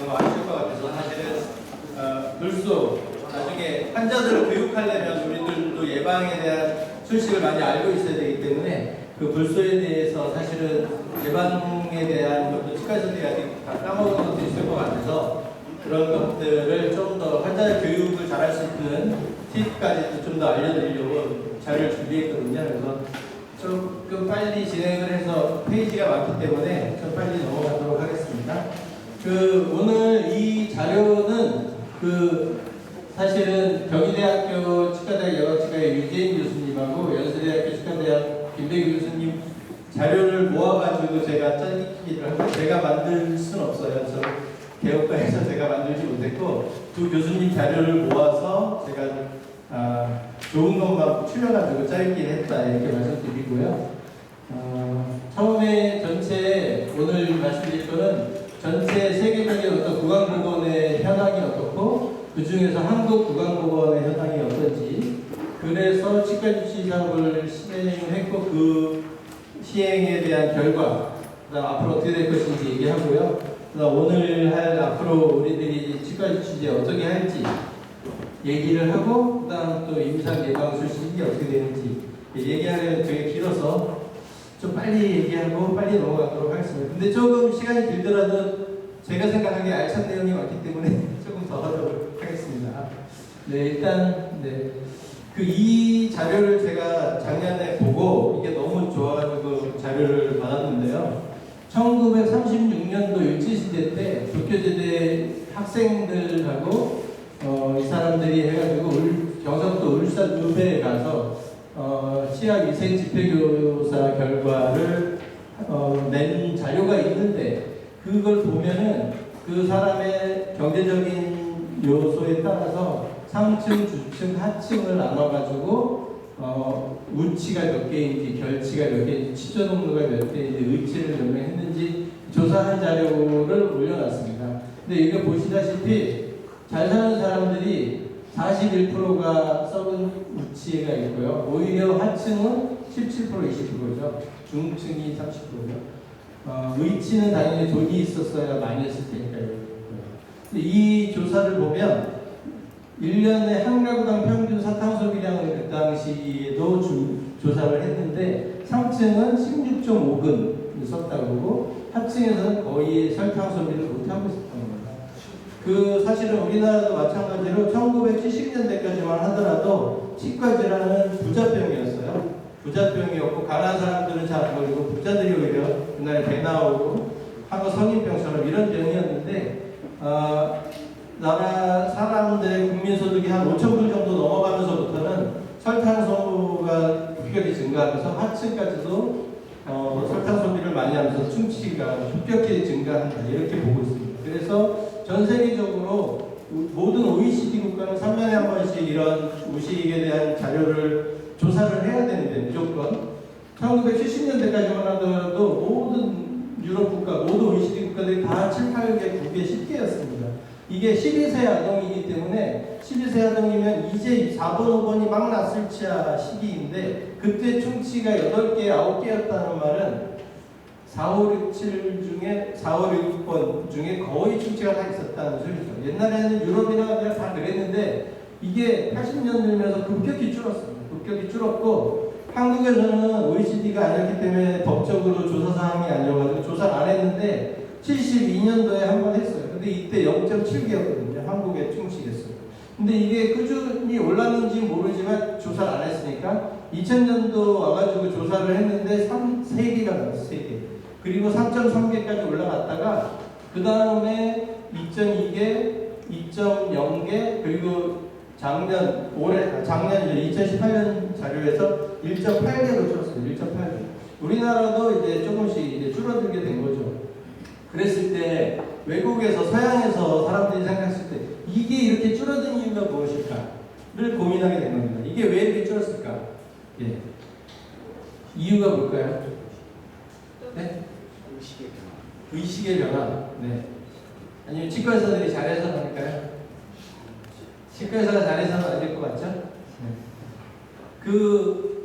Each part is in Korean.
너무 아쉬울 것 같아서 사실은 불소 나중에 환자들을 교육하려면 우리들도 예방에 대한 소식을 많이 알고 있어야 되기 때문에 그 불소에 대해서 사실은 예방에 대한 것도 치과의사들이 아직 다 까먹은 것도 있을 것 같아서 그런 것들을 좀 더 환자 교육을 잘할 수 있는 팁까지도 좀 더 알려드리려고 자료를 준비했거든요. 그래서 조금 빨리 진행을 해서 페이지가 많기 때문에 좀 빨리 넘어가도록 하겠습니다. 오늘 이 자료는 사실은 경희대학교 치과대학 영어치과의 유재인 교수님하고 연세대학교 치과대학 김백일 교수님 자료를 모아가지고 제가 짜기를 하고 제가 만들 수는 없어요. 저 개업과에서 제가 만들지 못했고 두 교수님 자료를 모아서 제가 좋은 것만 추려가지고 짜기를 했다 이렇게 말씀드리고요. 처음에 전체 오늘 말씀드릴 거는 전체 세계적인 어떤 구강보건의 현황이 어떻고 그 중에서 한국 구강보건의 현황이 어떤지 그래서 치과주치 사업을 시행했고 그 시행에 대한 결과 그다음 앞으로 어떻게 될 것인지 얘기하고요. 그다음 오늘 할 앞으로 우리들이 치과주치제 어떻게 할지 얘기를 하고 그다음 또 임상 예방 수식이 어떻게 되는지 얘기하면 되게 길어서 좀 빨리 얘기하고 빨리 넘어가도록 하겠습니다. 근데 조금 시간이 길더라도 제가 생각하기에 알찬 내용이 많기 때문에 조금 더 하도록 하겠습니다. 네, 일단 이 자료를 제가 작년에 보고 이게 너무 좋아가지고 자료를 받았는데요. 1936년도 일제시대 때 도쿄제대 학생들하고 이 사람들이 해가지고 경상도 울산 읍에 가서 치아 위생 집회교사 결과를 낸 자료가 있는데 그걸 보면은 그 사람의 경제적인 요소에 따라서 상층, 주층, 하층을 나눠가지고 우치가 몇 개인지 결치가 몇 개인지 치조동로가 몇 개인지 의치를 몇 명 했는지 조사한 자료를 올려놨습니다. 근데 이거 보시다시피 잘 사는 사람들이 41%가 썩은 우치가 있고요. 오히려 하층은 17%, 20%죠. 중층이 30%죠. 의치는 당연히 돈이 있었어야 많이 했을 테니까요. 이 조사를 보면 1년에 한 가구당 평균 사탕 소비량을 그 당시에도 조사를 했는데 상층은 16.5근 썼다고 그러고 하층에서는 거의 설탕 소비를 못하고 있었던 겁니다. 사실은 우리나라도 마찬가지로 1970년대까지만 하더라도 치과 질환은 부자병이었어요. 부자병이었고 가난한 사람들은 잘 안 걸리고 부자들이 오히려 그날 배 나오고 하고 성인병처럼 이런 병이었는데 나라 사람들의 국민소득이 한 5,000불 정도 넘어가면서부터는 설탕 소모가 급격히 증가하면서 하층까지도 설탕 소비를 많이 하면서 충치가 급격히 증가한다 이렇게 보고 있습니다. 그래서 전 세계적으로 모든 OECD 국가는 3년에 한 번씩 이런 우식에 대한 자료를 조사를 해야 되는데 무조건 1970년대까지만 하더라도 모든 유럽 국가, 모든 OECD 국가들이 다 7, 8개, 9개, 10개였습니다. 이게 12세 아동이기 때문에 12세 아동이면 이제 4번, 5번이 막 났을 시기인데 그때 충치가 8개, 9개였다는 말은 4, 5, 6, 7 중에 4, 5, 6번 중에 거의 충치가 다 있었다는 소리죠. 옛날에는 유럽이나 그냥 다 그랬는데 이게 80년 들면서 급격히 줄었습니다. 급격히 줄었고 한국에서는 OECD가 아니었기 때문에 법적으로 조사 사항이 아니어가지고 조사를 안 했는데 72년도에 한 번 했어요. 근데 이때 0.7개였거든요. 한국의 충치겠어요. 근데 이게 꾸준히 올랐는지 모르지만 조사를 안 했으니까 2000년도 와가지고 조사를 했는데 3개가 나왔어요. 3개. 그리고 3.3개까지 올라갔다가 그 다음에 2.2개, 2.0개 그리고 작년이죠. 2018년 자료에서 1.8개로 줄었어요. 1.8개. 우리나라도 이제 조금씩 이제 줄어들게 된 거죠. 그랬을 때 외국에서 서양에서 사람들이 생각했을 때 이게 이렇게 줄어든 이유가 무엇일까를 고민하게 된 겁니다. 이게 왜 이렇게 줄었을까? 예. 이유가 뭘까요? 네? 의식의 변화. 네. 아니면 치과 의사들이 잘해서 그럴까요? 치과 의사가 잘해서는 아닐 것 같죠? 네.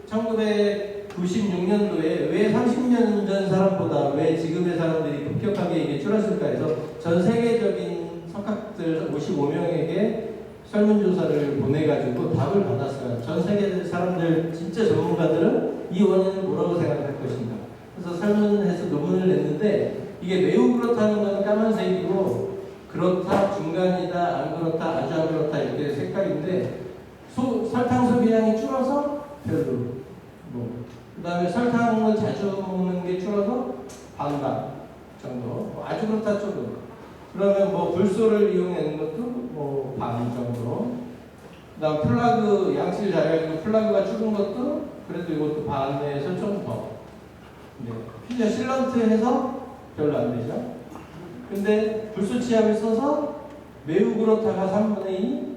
1996년도에 왜 30년 전 사람보다 왜 지금의 사람들이 급격하게 이게 줄었을까 해서 전 세계적인 석학들 55명에게 설문조사를 보내가지고 답을 받았어요. 전 세계 사람들, 진짜 전문가들은 이 원인은 뭐라고 생각할 것인가. 그래서 설문해서 논문을 냈는데 이게 매우 그렇다는 건 까만색이고 그렇다, 중간이다, 안 그렇다, 아주 안 그렇다 이렇게 색깔인데 설탕 소비량이 줄어서 별로 그 다음에 설탕을 자주 먹는 게 줄어서 반반 정도 아주 그렇다 조금 그러면 불소를 이용하는 것도 반 정도 그 다음 플라그 양치를 잘해가지고 플라그가 줄은 것도 그래도 이것도 반에서 좀 더 피자 실런트 해서 별로 안 되죠. 근데 불소 치약을 써서 매우 그렇다가 3분의 2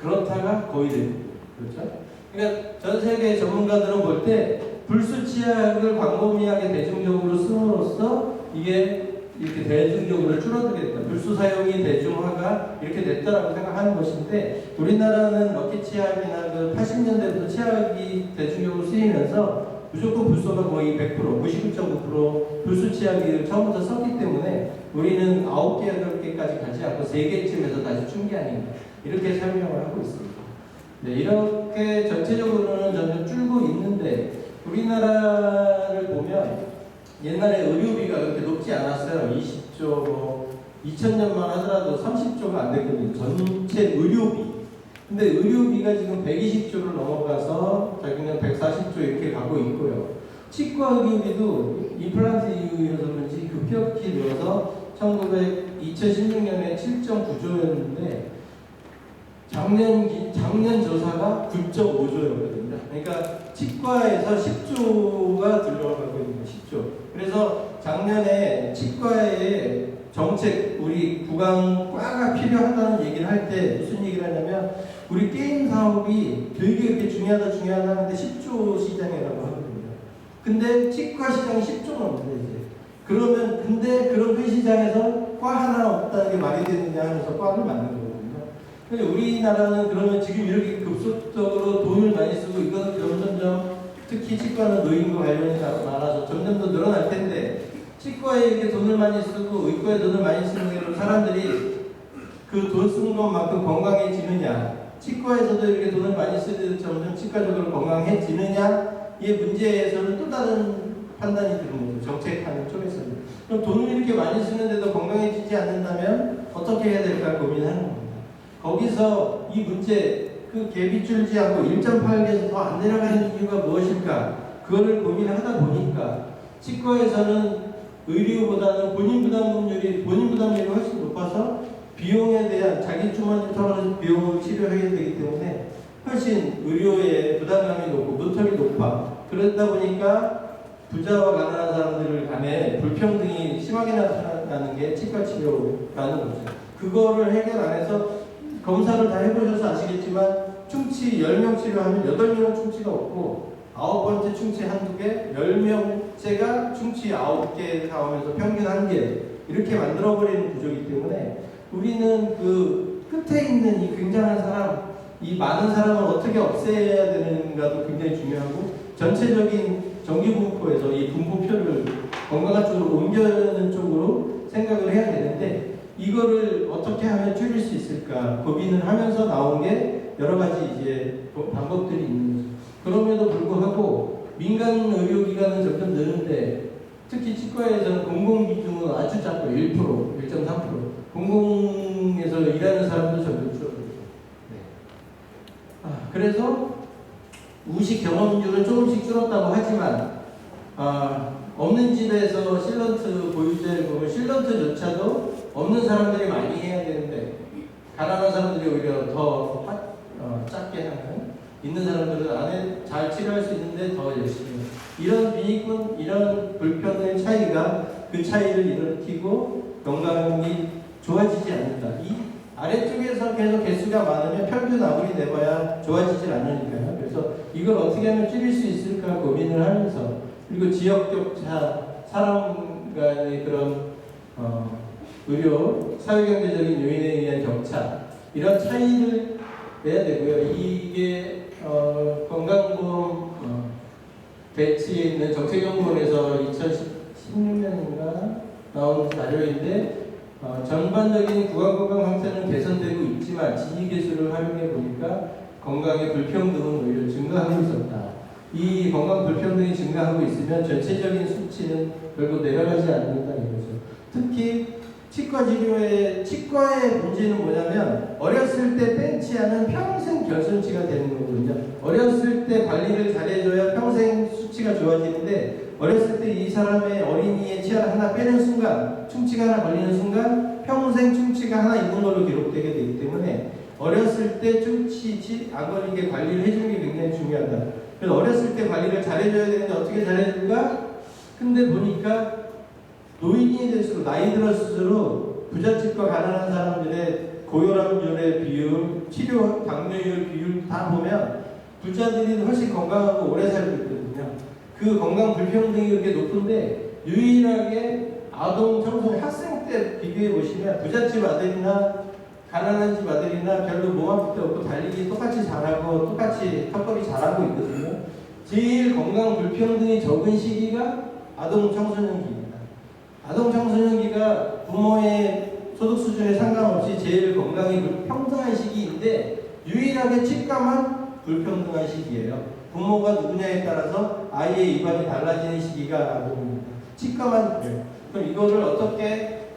그렇다가 거의 되고 그렇죠. 그러니까 전 세계 전문가들은 볼 때 불소 치약을 광범위하게 대중적으로 쓰므로써 이게 이렇게 대중적으로 줄어들게 됐다. 불소 사용이 대중화가 이렇게 됐다라고 생각하는 것인데 우리나라는 럭키 치약이나 그 80년대부터 치약이 대중적으로 쓰이면서 무조건 불소가 거의 100%, 99.9% 불소 치약을 처음부터 썼기 때문에 우리는 9개, 8개까지 가지 않고 3개쯤에서 다시 충기하는 이렇게 설명을 하고 있습니다. 네, 이렇게 전체적으로는 점점 줄고 있는데 우리나라를 보면 옛날에 의료비가 그렇게 높지 않았어요. 20조, 2000년만 하더라도 30조가 안 됐거든요. 전체 의료비. 근데 의료비가 지금 120조를 넘어가서 자기는 140조 이렇게 가고 있고요. 치과 의료비도 임플란트 이후여서 그런지 급격히 늘어서 2016년에 7.9조였는데 작년 조사가 9.5조였거든요. 그러니까 치과에서 10조가 들어가고 있는 10조. 그래서 작년에 치과에 정책, 우리 구강과가 필요하다는 얘기를 할 때 무슨 얘기를 하냐면 우리 게임 사업이 되게 이렇게 중요하다 하는데 10조 시장이라고 하거든요. 근데 치과 시장이 10조가 넘는데 이제. 그러면 근데 그런 그 시장에서 과 하나 없다는 게 말이 되느냐 하면서 과를 만든 거거든요. 근데 우리나라는 그러면 지금 이렇게 급속도로 돈을 많이 쓰고 이거는 점점점 특히 치과는 노인과 관련이 많아서 점점 더 늘어날 텐데 치과에 이렇게 돈을 많이 쓰고 의과에 돈을 많이 쓰는 대로 사람들이 그 돈 쓰는 것만큼 건강해지느냐 치과에서도 이렇게 돈을 많이 쓰는데 점점 치과적으로 건강해지느냐의 문제에서는 또 다른 판단이 드는 거죠. 정책하는 쪽에서는. 그럼 돈을 이렇게 많이 쓰는데도 건강해지지 않는다면 어떻게 해야 될까 고민하는 겁니다. 거기서 이 문제 그 갭이 줄지 않고 1.8개에서 더 안 내려가는 이유가 무엇일까? 그거를 고민을 하다 보니까 치과에서는 의료보다는 본인 부담률이 훨씬 높아서 비용에 대한 자기 주머니 털어서 비용을 치료해야 되기 때문에 훨씬 의료에 부담감이 높고 문턱이 높아. 그러다 보니까 부자와 가난한 사람들 간에 불평등이 심하게 나타나는 게 치과 치료라는 거죠. 그거를 해결 안 해서 검사를 다 해보셔서 아시겠지만 충치 10명 치료하면 8명은 충치가 없고 9번째 충치 한두 개, 10명째가 충치 9개 나오면서 평균 1개 이렇게 만들어버리는 구조이기 때문에 우리는 그 끝에 있는 이 굉장한 사람, 이 많은 사람을 어떻게 없애야 되는가도 굉장히 중요하고 전체적인 정기분포에서 이 분포표를 건강한 쪽으로 옮겨는 쪽으로 생각을 해야 되는데 이거를 어떻게 하면 줄일 수 있을까 고민을 하면서 나온 게 여러 가지 이제 방법들이 있는 거죠. 그럼에도 불구하고 민간 의료기관은 점점 느는데 특히 치과에서는 공공비중은 아주 작고 1%, 1.3%. 공공에서 일하는 사람도 점점 줄어들고. 네. 그래서 우식 경험률은 조금씩 줄었다고 하지만 없는 집에서 실런트 보유자를 보면 실런트조차도 없는 사람들이 많이 해야 되는데 가난한 사람들이 오히려 더 작게 하는 있는 사람들은 안에 잘 치료할 수 있는데 더 열심히 해요. 이런 빈익분, 이런 불평의 차이가 그 차이를 일으키고 건강이 좋아지지 않는다. 이 아래쪽에서 계속 개수가 많으면 평균 아무리 내봐야 좋아지질 않으니까요. 그래서 이걸 어떻게 하면 줄일 수 있을까 고민을 하면서 그리고 지역 격차, 사람 간의 그런 의료, 사회경제적인 요인에 의한 격차 이런 차이를 내야 되고요. 이게 건강보험 배치에 있는 정책연구원에서 2016년인가 나온 자료인데 전반적인 구강 상태는 개선되고 있지만 지휘기술을 활용해 보니까 건강의 불평등은 오히려 증가하고 있었다. 이 건강 불평등이 증가하고 있으면 전체적인 수치는 결국 내려가지 않는다 이거죠. 특히 치과의 문제는 뭐냐면 어렸을 때 뺀치 않은 평생 결손치가 되는 거거든요. 어렸을 때 관리를 잘해줘야 평생 수치가 좋아지는데 어렸을 때 이 사람의 어린이의 치아를 하나 빼는 순간, 충치가 하나 걸리는 순간 평생 충치가 하나 있는 걸로 기록되게 되기 때문에 어렸을 때 충치 안 걸리게 관리를 해주는 게 굉장히 중요하다. 그래서 어렸을 때 관리를 잘해줘야 되는데 어떻게 잘해줄까? 근데 보니까 노인이 될수록 나이 들었을수록 부잣집과 가난한 사람들의 고혈압률의 비율, 치료 당뇨율 비율 다 보면 부자들이 훨씬 건강하고 오래 살고 있거든요. 그 건강 불평등이 그렇게 높은데 유일하게 아동, 청소년, 학생 때 비교해 보시면 부잣집 아들이나 가난한 집 아들이나 별로 몸 아플 때 없고 달리기 똑같이 잘하고 똑같이 턱걸이 잘하고 있거든요. 제일 건강 불평등이 적은 시기가 아동, 청소년기입니다. 아동 청소년기가 부모의 소득 수준에 상관없이 제일 건강이 평등한 시기인데 유일하게 치과만 불평등한 시기예요. 부모가 누구냐에 따라서 아이의 입안이 달라지는 시기가 아동입니다. 치과만 그래요. 그럼 이거를 어떻게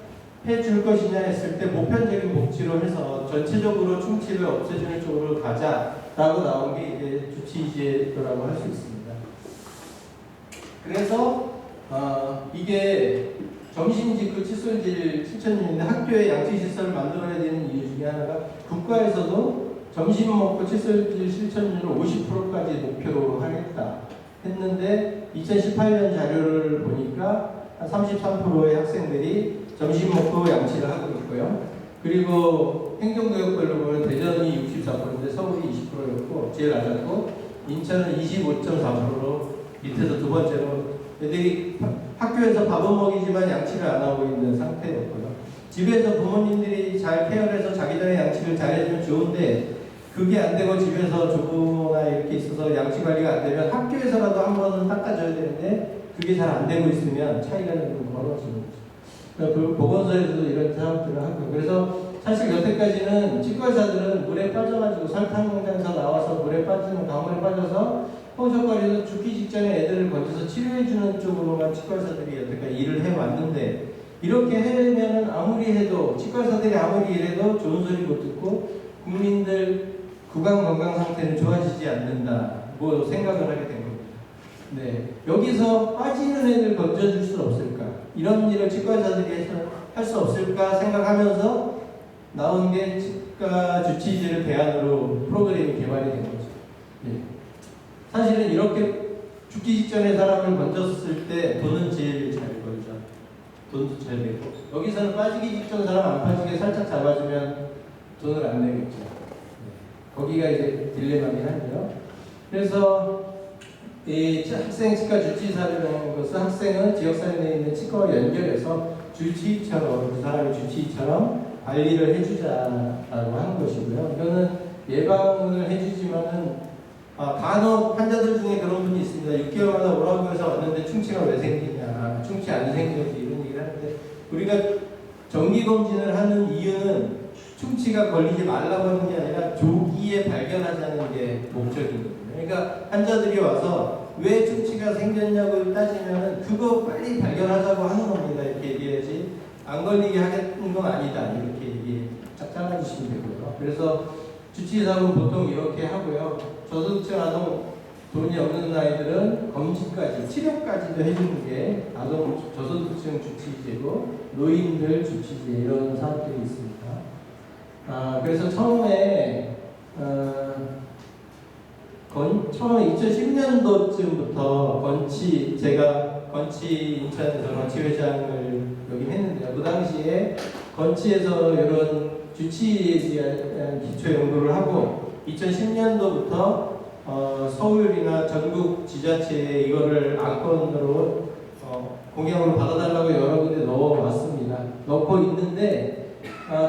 해줄 것이냐 했을 때 보편적인 복지로 해서 전체적으로 충치를 없애주는 쪽으로 가자라고 나온 게 이제 주치의제도라고 할 수 있습니다. 그래서 이게 점심직구 칫솔질 실천인데 학교에 양치시설을 만들어야 되는 이유 중에 하나가 국가에서도 점심 먹고 칫솔질 실천율을 50%까지 목표로 하겠다 했는데 2018년 자료를 보니까 한 33%의 학생들이 점심 먹고 양치를 하고 있고요. 그리고 행정구역별로 보면 대전이 64%인데 서울이 20%였고 제일 낮았고 인천은 25.4%로 밑에서 두 번째로 애들이 학교에서 밥은 먹이지만 양치를 안 하고 있는 상태였고요. 집에서 부모님들이 잘 케어해서 자기 전에 양치를 잘 해주면 좋은데 그게 안 되고 집에서 조부모나 이렇게 있어서 양치 관리가 안 되면 학교에서라도 한 번은 닦아줘야 되는데 그게 잘 안 되고 있으면 차이가 좀 벌어지는 거죠. 그 보건소에서도 이런 사업들을 하고 그래서 사실 여태까지는 치과의사들은 물에 빠져가지고 설탕에서 나와서 물에 빠지는 강물에 빠져서 허우적거리서 죽기 직전에 애들을 건져서 치료해주는 쪽으로만 치과의사들이 여태까지 일을 해왔는데 이렇게 해면은 아무리 해도 치과의사들이 아무리 일해도 좋은 소리 못 듣고 국민들 구강 건강 상태는 좋아지지 않는다 뭐 생각을 하게 된 겁니다. 네, 여기서 빠지는 애들 건져줄 수 없을까? 이런 일을 치과의사들이 해서 할 수 없을까 생각하면서 나온 게 치과 주치의제를 대안으로 프로그램이 개발이 된 거죠. 네. 사실은 이렇게 죽기 직전에 사람을 건졌을 때 돈은 제일 잘 벌죠. 돈도 잘 되고 여기서는 빠지기 직전 사람 안 빠지게 살짝 잡아주면 돈을 안 내겠죠. 네. 거기가 이제 딜레마긴 한데요. 그래서 이 학생 치과 주치의사라는 것은 학생은 지역사회 내에 있는 치과와 연결해서 주치의처럼 그 사람의 주치의처럼 관리를 해주자라고 하는 것이고요. 이거는 예방을 해주지만은 간혹 환자들 중에 그런 분이 있습니다. 6개월마다 오라고 해서 왔는데 충치가 왜 생기냐, 충치 안 생겼지 이런 얘기를 하는데 우리가 정기검진을 하는 이유는 충치가 걸리지 말라고 하는 게 아니라 조기에 발견하자는 게 목적이거든요. 그러니까 환자들이 와서 왜 충치가 생겼냐고 따지면 그거 빨리 발견하자고 하는 겁니다. 이렇게 얘기해야지 안 걸리게 하겠는 건 아니다. 이렇게 얘기 딱 잘라주시면 되고요. 그래서 주치의사는 보통 이렇게 하고요. 저소득층 아동 돈이 없는 아이들은 검진까지, 치료까지도 해주는 게 아동 저소득층 주치의제고 노인들 주치의제 이런 사업들이 있습니다. 그래서 처음에 2010년도쯤부터 제가 건치 인천에서 건치 회장을 역임했는데요. 그 당시에 건치에서 이런 주치의에 대한 기초 연구를 하고 2010년도부터 서울이나 전국 지자체에 이거를 안건으로 공약으로 받아달라고 여러 군데 넣어왔습니다. 넣고 있는데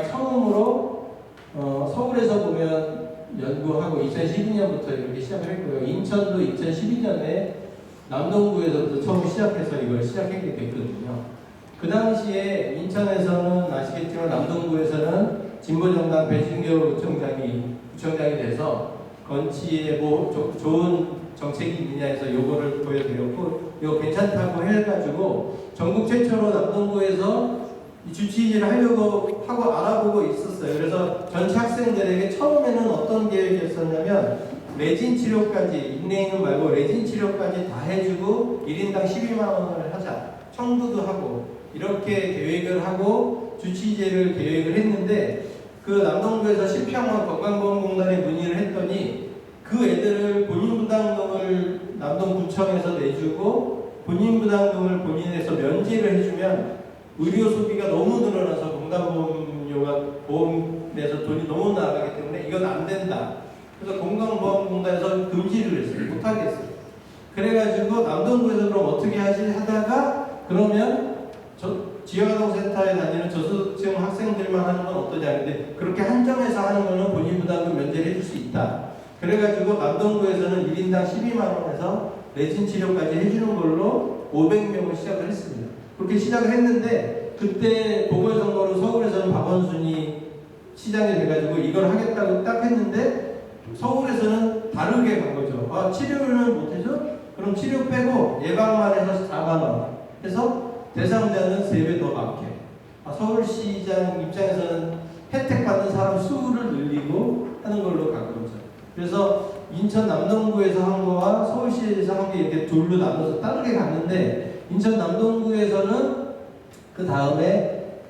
처음으로 서울에서 보면 연구하고 2012년부터 이렇게 시작을 했고요. 인천도 2012년에 남동구에서부터 처음 시작해서 이걸 시작하게 됐거든요. 그 당시에 인천에서는 아시겠지만 남동구에서는 진보정당 배진교 구청장이 돼서 건치에 뭐 좋은 정책이 있느냐 해서 요거를 보여드렸고, 이거 괜찮다고 해가지고 전국 최초로 남동구에서 이 주치의를 하려고 하고 알아보고 있었어요. 그래서 전체 학생들에게 처음에는 어떤 계획이었었냐면 레진 치료까지, 인레이는 말고 레진 치료까지 다 해주고 1인당 12만 원을 하자, 청구도 하고 이렇게 계획을 하고 주치의제를 계획을 했는데, 그 남동구에서 신평원 건강보험공단에 문의를 했더니 그 애들을 본인부담금을 남동구청에서 내주고 본인부담금을 본인에서 면제를 해주면 의료 소비가 너무 늘어나서 건강보험료가 보험에서 돈이 너무 나가기 때문에 이건 안 된다. 그래서 건강보험공단에서 금지를 했어요. 못하겠어요. 그래가지고 남동구에서 그럼 어떻게 하지 하다가, 그러면 지역아동센터에 다니는 저소득층 학생들만 하는 건 어떠냐. 근데 그렇게 한정해서 하는 거는 본인 부담금 면제를 해줄 수 있다. 그래가지고 남동구에서는 1인당 12만 원에서 레진 치료까지 해주는 걸로 500명을 시작을 했습니다. 그렇게 시작을 했는데, 그때 보궐선거로 서울에서는 박원순이 시장이 돼가지고 이걸 하겠다고 딱 했는데, 서울에서는 다르게 간 거죠. 아, 치료는 못해줘? 그럼 치료 빼고 예방만 해서 4만 원 해서 대상자는 3배 더 많게. 서울시장 입장에서는 혜택 받는 사람 수를 늘리고 하는 걸로 간 거죠. 그래서 인천 남동구에서 한 거와 서울시에서 한 게 이렇게 둘로 나눠서 다르게 갔는데, 인천 남동구에서는 그 다음에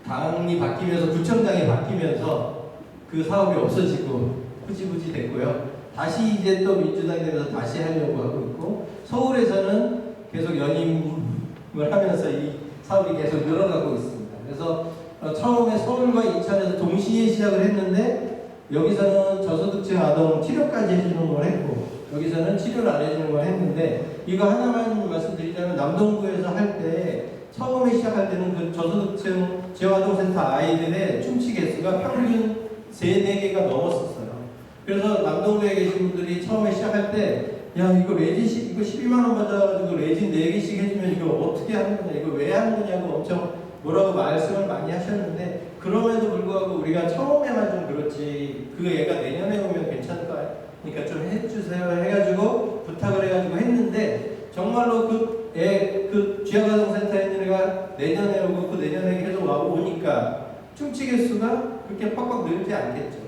당이 바뀌면서 구청장이 바뀌면서 그 사업이 없어지고 후지부지 됐고요. 다시 이제 또 민주당이 되면서 다시 하려고 하고 있고, 서울에서는 계속 연임을 하면서 이 사업이 계속 늘어나고 있습니다. 그래서 처음에 서울과 인천에서 동시에 시작을 했는데, 여기서는 저소득층 아동 치료까지 해주는 걸 했고, 여기서는 치료를 안 해주는 걸 했는데, 이거 하나만 말씀드리자면 남동구에서 할 때 처음에 시작할 때는 그 저소득층 지역아동센터 아이들의 충치 개수가 평균 3-4개가 넘었었어요. 그래서 남동구에 계신 분들이 처음에 시작할 때, 야, 이거 레진 이거 12만 원 받아가지고 레진 4개씩 해주면 이거 어떻게 하는 거냐, 이거 왜 하는 거냐고 엄청 뭐라고 말씀을 많이 하셨는데, 그럼에도 불구하고 우리가 처음에만 좀 그렇지, 그 애가 내년에 오면 괜찮다, 그러니까 좀 해주세요 해가지고 부탁을 해가지고 했는데, 정말로 그 지역아동센터에 있는 애가 내년에 오고 그 내년에 계속 오니까 충치 개수가 그렇게 팍팍 늘지 않겠죠.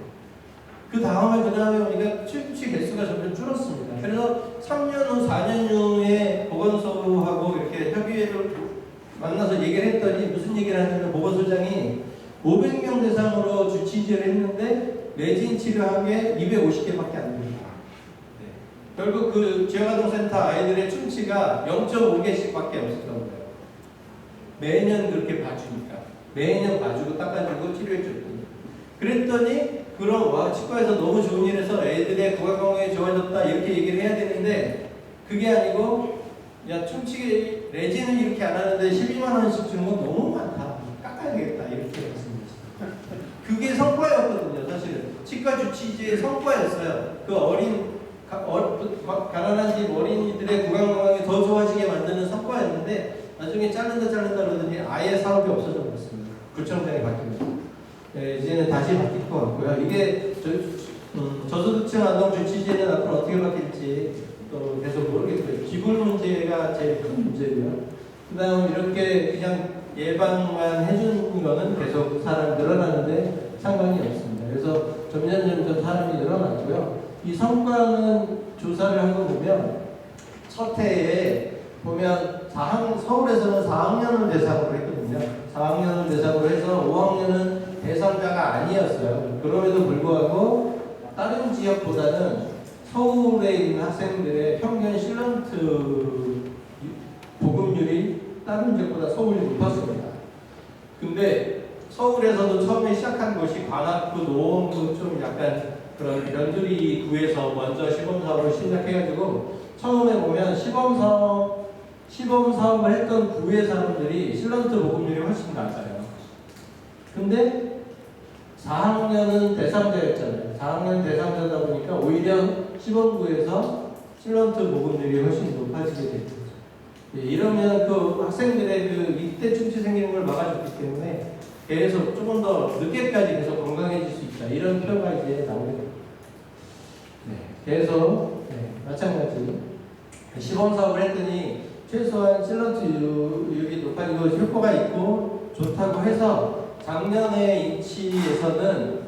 그 다음에 오니까 충치 개수가 점점 줄었습니다. 그래서 3년 후, 4년 후에 보건소하고 이렇게 협의회를 만나서 얘기를 했더니 무슨 얘기를 하냐면, 보건소장이 500명 대상으로 주치의제를 했는데 레진 치료하게 250개밖에 안 됩니다. 네. 결국 그 지역아동센터 아이들의 충치가 0.5개씩밖에 없었던 거예요. 매년 그렇게 봐주니까. 매년 봐주고 닦아주고 치료해줬더니. 그랬더니, 그럼 와, 치과에서 너무 좋은 일 해서 애들의 구강건강이 좋아졌다 이렇게 얘기를 해야 되는데, 그게 아니고, 야, 충치 레진은 이렇게 안 하는데 12만 원씩 주는 건 너무 많다, 깎아야 되겠다 이렇게 말씀하셨어요. 그게 성과였거든요. 사실은 치과 주치의제의 성과였어요. 그 가난한 집 어린이들의 구강건강이 더 좋아지게 만드는 성과였는데, 나중에 자른다 그러더니 아예 사업이 없어져 버렸습니다. 구청장이 바뀌면서. 네, 이제는 다시 바뀔 것 같고요. 이게 저소득층 아동 주치의제는 앞으로 어떻게 바뀔지 또 계속 모르겠고요. 기불 문제가 제일 큰 문제고요. 그 다음 이렇게 그냥 예방만 해주는 거는 계속 사람이 늘어나는데 상관이 없습니다. 그래서 점점 사람이 늘어났고요. 이 성과는 조사를 한 거 보면, 첫 해에 보면 서울에서는 4학년을 대상으로 했거든요. 4학년을 대상으로 해서 5학년은 대상자가 아니었어요. 그럼에도 불구하고 다른 지역보다는 서울에 있는 학생들의 평균 실런트 보급률이 다른 지역보다 서울이 높았습니다. 근데 서울에서도 처음에 시작한 것이 관악구, 노원구 좀 약간 그런 변두리 구에서 먼저 시범사업을 시작해가지고, 처음에 보면 시범사업을 했던 구의 사람들이 실런트 보급률이 훨씬 낮아요. 근데 4학년은 대상자였잖아요. 4학년 대상자다 보니까 오히려 시범구에서 실런트 보급률이 훨씬 높아지게 됐죠. 예, 이러면 그 학생들의 그 이때 충치 생기는 걸 막아줬기 때문에 계속 조금 더 늦게까지 계속 건강해질 수 있다. 이런 표가 이제 나오게 됩니다. 네, 계속 마찬가지 시범 사업을 했더니 최소한 샐러드 유익이 높아지고 효과가 있고 좋다고 해서 작년에 인치에서는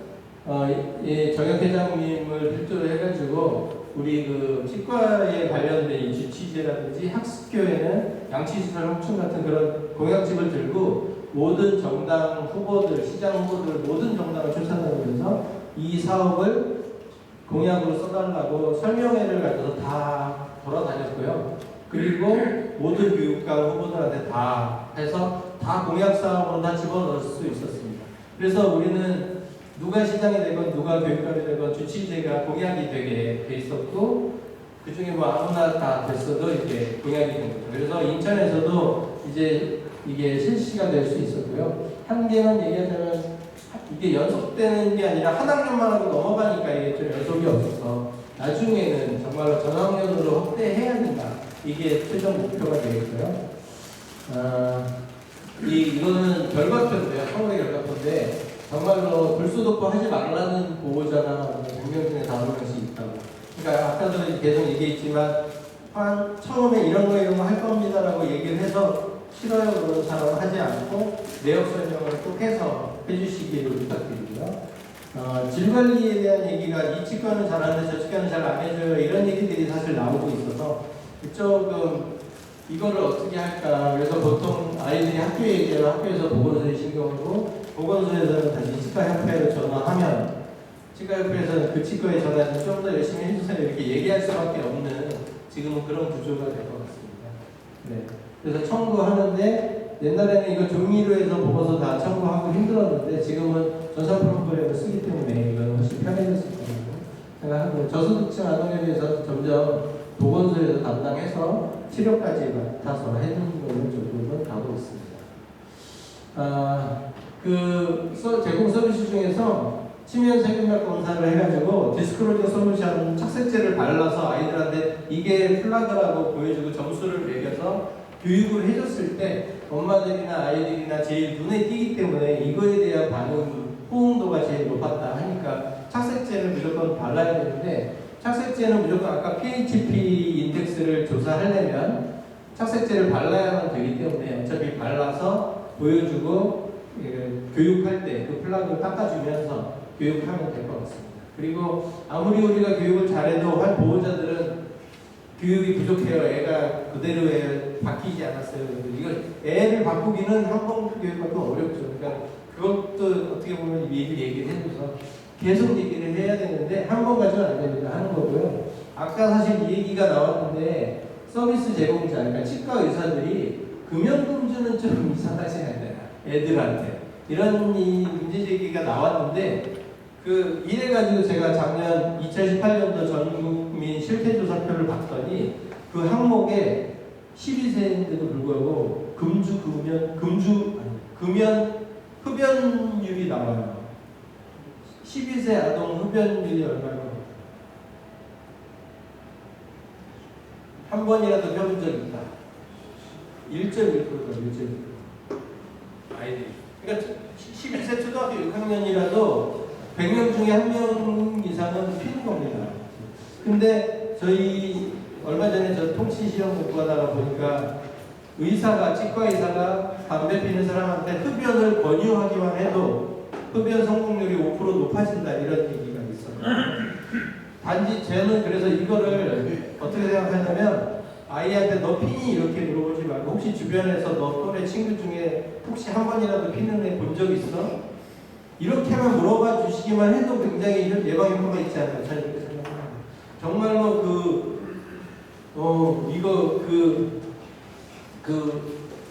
정혁 회장님을 필두로 해가지고 우리 그 치과에 관련된 이 주치제라든지 학습교회는 양치시설 확충 같은 그런 공약집을 들고 모든 정당 후보들, 시장 후보들 모든 정당을 추천하면서 이 사업을 공약으로 써달라고 설명회를 가져서 다 돌아다녔고요. 그리고 모든 교육감 후보들한테 다 해서 다 공약 사업으로 다 집어넣을 수 있었습니다. 그래서 우리는 누가 시장이 되건 누가 교육감이 되건 주치제가 공약이 되게 돼 있었고 그 중에 뭐 아무나 다 됐어도 이제 공약이 된 거죠. 그래서 인천에서도 이제 이게 실시가 될 수 있었고요. 한 개만 얘기하자면 이게 연속되는 게 아니라 한 학년만 하고 넘어가니까 이게 좀 연속이 없어서 나중에는 정말로 전학년으로 확대해야 된다. 이게 최종 목표가 되겠고요. 이거는 결과표인데요. 서울의 결과표인데 정말로 불소독법 하지 말라는 보호자가 100명 중에 5명씩 있다고. 그러니까 아까도 계속 얘기했지만 처음에 이런 거 할 겁니다라고 얘기를 해서 싫어요 그런 사람은 하지 않고 내역 설명을 꼭 해서 해주시기를 부탁드리고요. 질 관리에 대한 얘기가 이 치과는 잘하는데 저 치과는 잘 안 해줘요. 이런 얘기들이 사실 나오고 있어서 조금 이거를 어떻게 할까. 그래서 보통 아이들이 학교에 얘기하면 학교에서 보건소에 신경하고 보건소에서는 다시 치과협회로 전화하면 치과협회에서는 그 치과에 전화해서 좀 더 열심히 해주세요 이렇게 얘기할 수밖에 없는 지금은 그런 구조가 될 것 같습니다. 네. 그래서 청구하는데 옛날에는 이거 종이로 해서 보고서 다 청구하고 힘들었는데 지금은 전산 프로그램을 쓰기 때문에 이건 훨씬 편해졌을 거라고 생각하고 저소득층 아동협의회에서 점점 보건소에서 담당해서 치료까지 맡아서 해주는 걸로 조금은 가고 있습니다. 제공 서비스 중에서 치면 세균막 검사를 해가지고 디스크로징 솔루션 착색제를 발라서 아이들한테 이게 플라그라고 보여주고 점수를 매겨서 교육을 해줬을 때 엄마들이나 아이들이나 제일 눈에 띄기 때문에 이거에 대한 반응, 호응도가 제일 높았다 하니까 착색제를 무조건 발라야 되는데 착색제는 무조건 아까 PHP 인덱스를 조사하려면 착색제를 발라야만 되기 때문에 어차피 발라서 보여주고 교육할 때 그 플라그를 닦아주면서 교육하면 될 것 같습니다. 그리고 아무리 우리가 교육을 잘해도 한 보호자들은 교육이 부족해요. 애가 그대로 바뀌지 않았어요. 이걸 애를 바꾸기는 한번 교육하기 어렵죠. 그러니까 그것도 어떻게 보면 미리 얘기를 해줘서 계속 얘기를 해야 되는데 한 번 가지고는 안 됩니다. 하는 거고요. 아까 사실 이 얘기가 나왔는데 서비스 제공자, 그러니까 치과 의사들이 금연금주는 좀 이상하지 않나요? 애들한테. 이런 이 문제 제기가 나왔는데 이래가지고 제가 작년 2018년도 전국민 실태조사표를 봤더니 그 항목에 12세인데도 불구하고 금연 흡연율이 나와요. 12세 아동 흡연율이 얼마나? 한 번이라도 펴본 적이 있다. 1.1%다. 1.1%. 아이들이. 그러니까 12세 초등학교 6학년이라도 100명 중에 1명 이상은 피는 겁니다. 근데 저희 얼마 전에 저 통치 시험 공부하다가 보니까 치과 의사가 담배 피는 사람한테 흡연을 권유하기만 해도 흡연 성공률이 5% 높아진다 이런 얘기가 있어요. 단지 저는 그래서 이거를 어떻게 생각하냐면 아이한테 너 피니 이렇게 물어보지 말고 혹시 주변에서 너 또래 친구 중에 혹시 한 번이라도 피는 애 본 적 있어? 이렇게만 물어봐 주시기만 해도 굉장히 예방 효과가 있지 않나 저는 이렇게 생각합니다. 정말로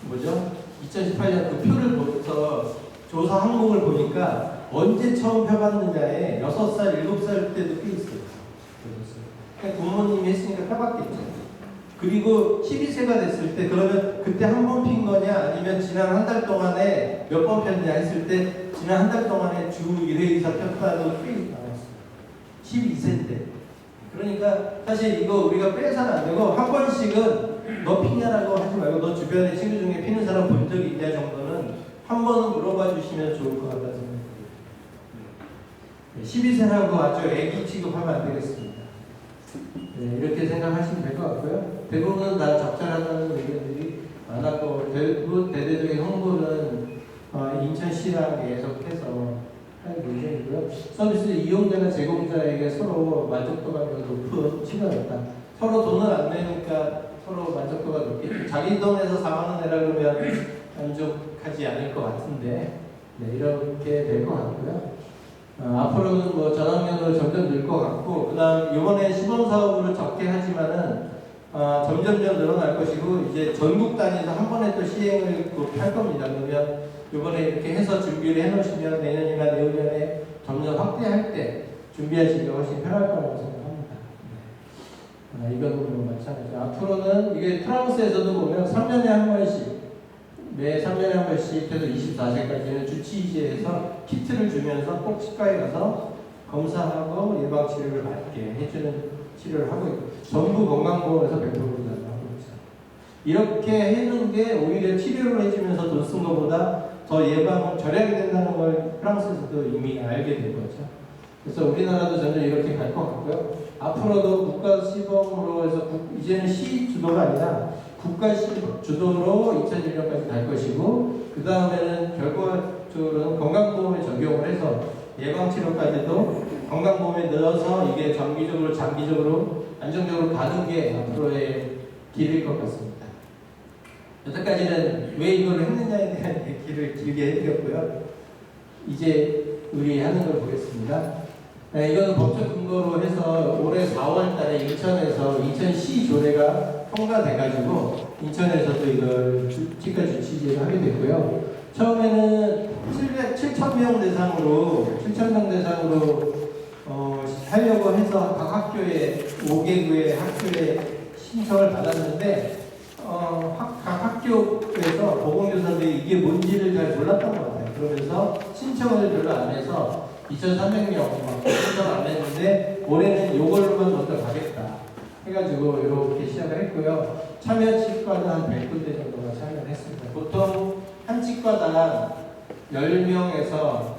뭐죠? 2018년 그 표를 보면서 조사 항목을 보니까 언제 처음 펴봤느냐에 6살, 7살 때도 꽤 있어요. 그냥 부모님이 했으니까 펴봤겠죠. 그리고 12세가 됐을 때 그러면 그때 한 번 핀 거냐 아니면 지난 한 달 동안에 몇 번 폈냐 했을 때 지난 한 달 동안에 주 1회 이상 폈다도 꽤 나왔어요. 12세인데. 그러니까 사실 이거 우리가 빼서는 안 되고 한 번씩은 너 피냐라고 하지 말고 너 주변에 친구 중에 피는 사람 본 적이 있냐 정도는 한 번은 물어봐 주시면 좋을 것 같다는 생각이 듭니다. 12세라고 아주 애기 취급하면 안 되겠습니다. 네, 이렇게 생각하시면 될 것 같고요. 대부분은 다 적절하다는 의견들이 많았고 대대적인 홍보는 인천시랑 계속해서 할 예정이고요. 서비스 이용자나 제공자에게 서로 만족도가 높은 시간이었다. 서로 돈을 안 내니까 서로 만족도가 높겠죠. 자기 돈에서 4만 원 내라 그러면 만족하지 않을 것 같은데, 네, 이렇게 될 것 같고요. 앞으로는 뭐 전학년으로 점점 늘 것 같고, 그 다음 이번에 시범 사업으로 적게 하지만은 점점점 늘어날 것이고, 이제 전국 단위에서 한 번에 또 시행을 꼭 할 겁니다. 그러면 이번에 이렇게 해서 준비를 해놓으시면 내년이나 내후년에 점점 확대할 때 준비하시기 훨씬 편할 거라고 생각합니다. 이건 마찬가지죠. 앞으로는 이게 프랑스에서도 보면 3년에 한 번씩, 매 3년에 한 번씩 해서 24세까지는 주치의제에서 키트를 주면서 꼭 치과에 가서 검사하고 예방치료를 받게 해주는 치료를 하고 있고, 전부 건강보험에서 100% 하고 있어요. 이렇게 해놓은 게 오히려 치료를 해주면서 돈 쓴 것보다 더 예방을 절약이 된다는 걸 프랑스에서도 이미 알게 된 거죠. 그래서 우리나라도 점점 이렇게 갈 것 같고요. 앞으로도 국가 시범으로 해서 이제는 시 주도가 아니라 국가 주도로 2001년까지 갈 것이고, 그 다음에는 결과적으로는 건강보험에 적용을 해서 예방치료까지도 건강보험에 넣어서 이게 정기적으로 장기적으로 안정적으로 가는 게 앞으로의 길일 것 같습니다. 여태까지는 왜 이걸 했느냐에 대한 얘기를 길게 해드렸고요. 이제 우리 하는 걸 보겠습니다. 네, 이거는 법적 근거로 해서 올해 4월 달에 인천에서 인천시 조례가 통과돼가지고 인천에서도 이걸 치과 주치제를 하게 됐고요. 처음에는 7,000명 대상으로 하려고 해서 각 학교에 5개구의 학교에 신청을 받았는데 각 학교에서 보건교사들이 이게 뭔지를 잘 몰랐던 것 같아요. 그러면서 신청을 별로 안 해서 2,300명 신청 안 했는데 올해는 이걸로만 먼저 가겠다 해가지고 이렇게 시작을 했고요. 참여 치과는 한 100군데 정도가 참여를 했습니다. 보통 한 치과당 10명에서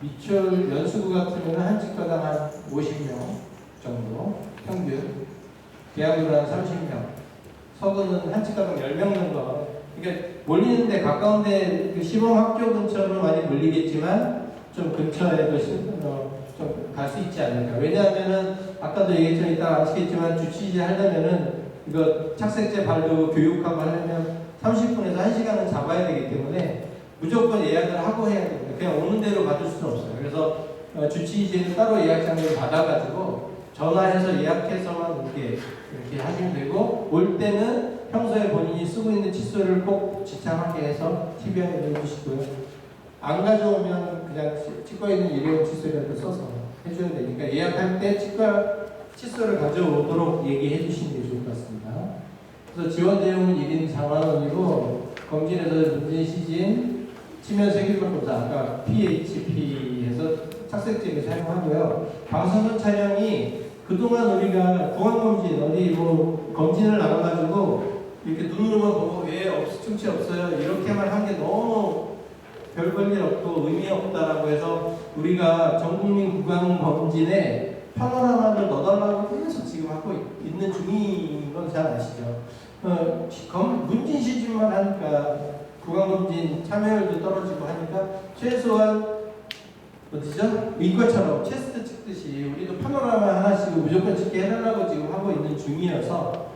미출 연수구 같으면 한 치과당 한 50명 정도 평균, 대학으로 한 30명, 서구는 한 치과당 10명 정도. 그러니까 몰리는데 가까운데 그 시범 학교 근처로 많이 몰리겠지만 좀 근처에도 좀 갈 수 있지 않을까. 왜냐하면은 아까도 얘기했지만 이따 아시겠지만 주치의 하려면은 이거 착색제 바르고 교육하고 하려면 30분에서 1시간은 잡아야 되기 때문에 무조건 예약을 하고 해야 됩니다. 그냥 오는 대로 받을 수는 없어요. 그래서 주치의제는 따로 예약장을 받아가지고 전화해서 예약해서만 이렇게 하시면 되고, 올 때는 평소에 본인이 쓰고 있는 칫솔을 꼭 지참하게 해서 TV에 넣어주시고요. 안 가져오면 그냥 치과에 있는 일회용 칫솔이라도 써서 해줘야 되니까 예약할 때 치과 칫솔을 가져오도록 얘기해 주시는 게 좋을 것 같습니다. 그래서 지원 내용은 1인 4만 원이고, 검진에서 문진 시진, 치면 세균만 검사, 아까 PHP에서 착색제를 사용하고요. 방사선 촬영이 그동안 우리가 구강검진, 어디 뭐 검진을 나가가지고 이렇게 눈으로만 보고 왜 충치 없어요? 이렇게만 한 게 너무 별 볼 일 없고 의미 없다라고 해서 우리가 전국민 구강검진에 파노라마를 넣어달라고 계속 지금 하고 있는 중인 건 잘 아시죠? 문진 시즌만 하니까 구강검진 참여율도 떨어지고 하니까 최소한 어디죠? 이과처럼 체스트 찍듯이 우리도 파노라마 하나씩 무조건 찍게 해달라고 지금 하고 있는 중이어서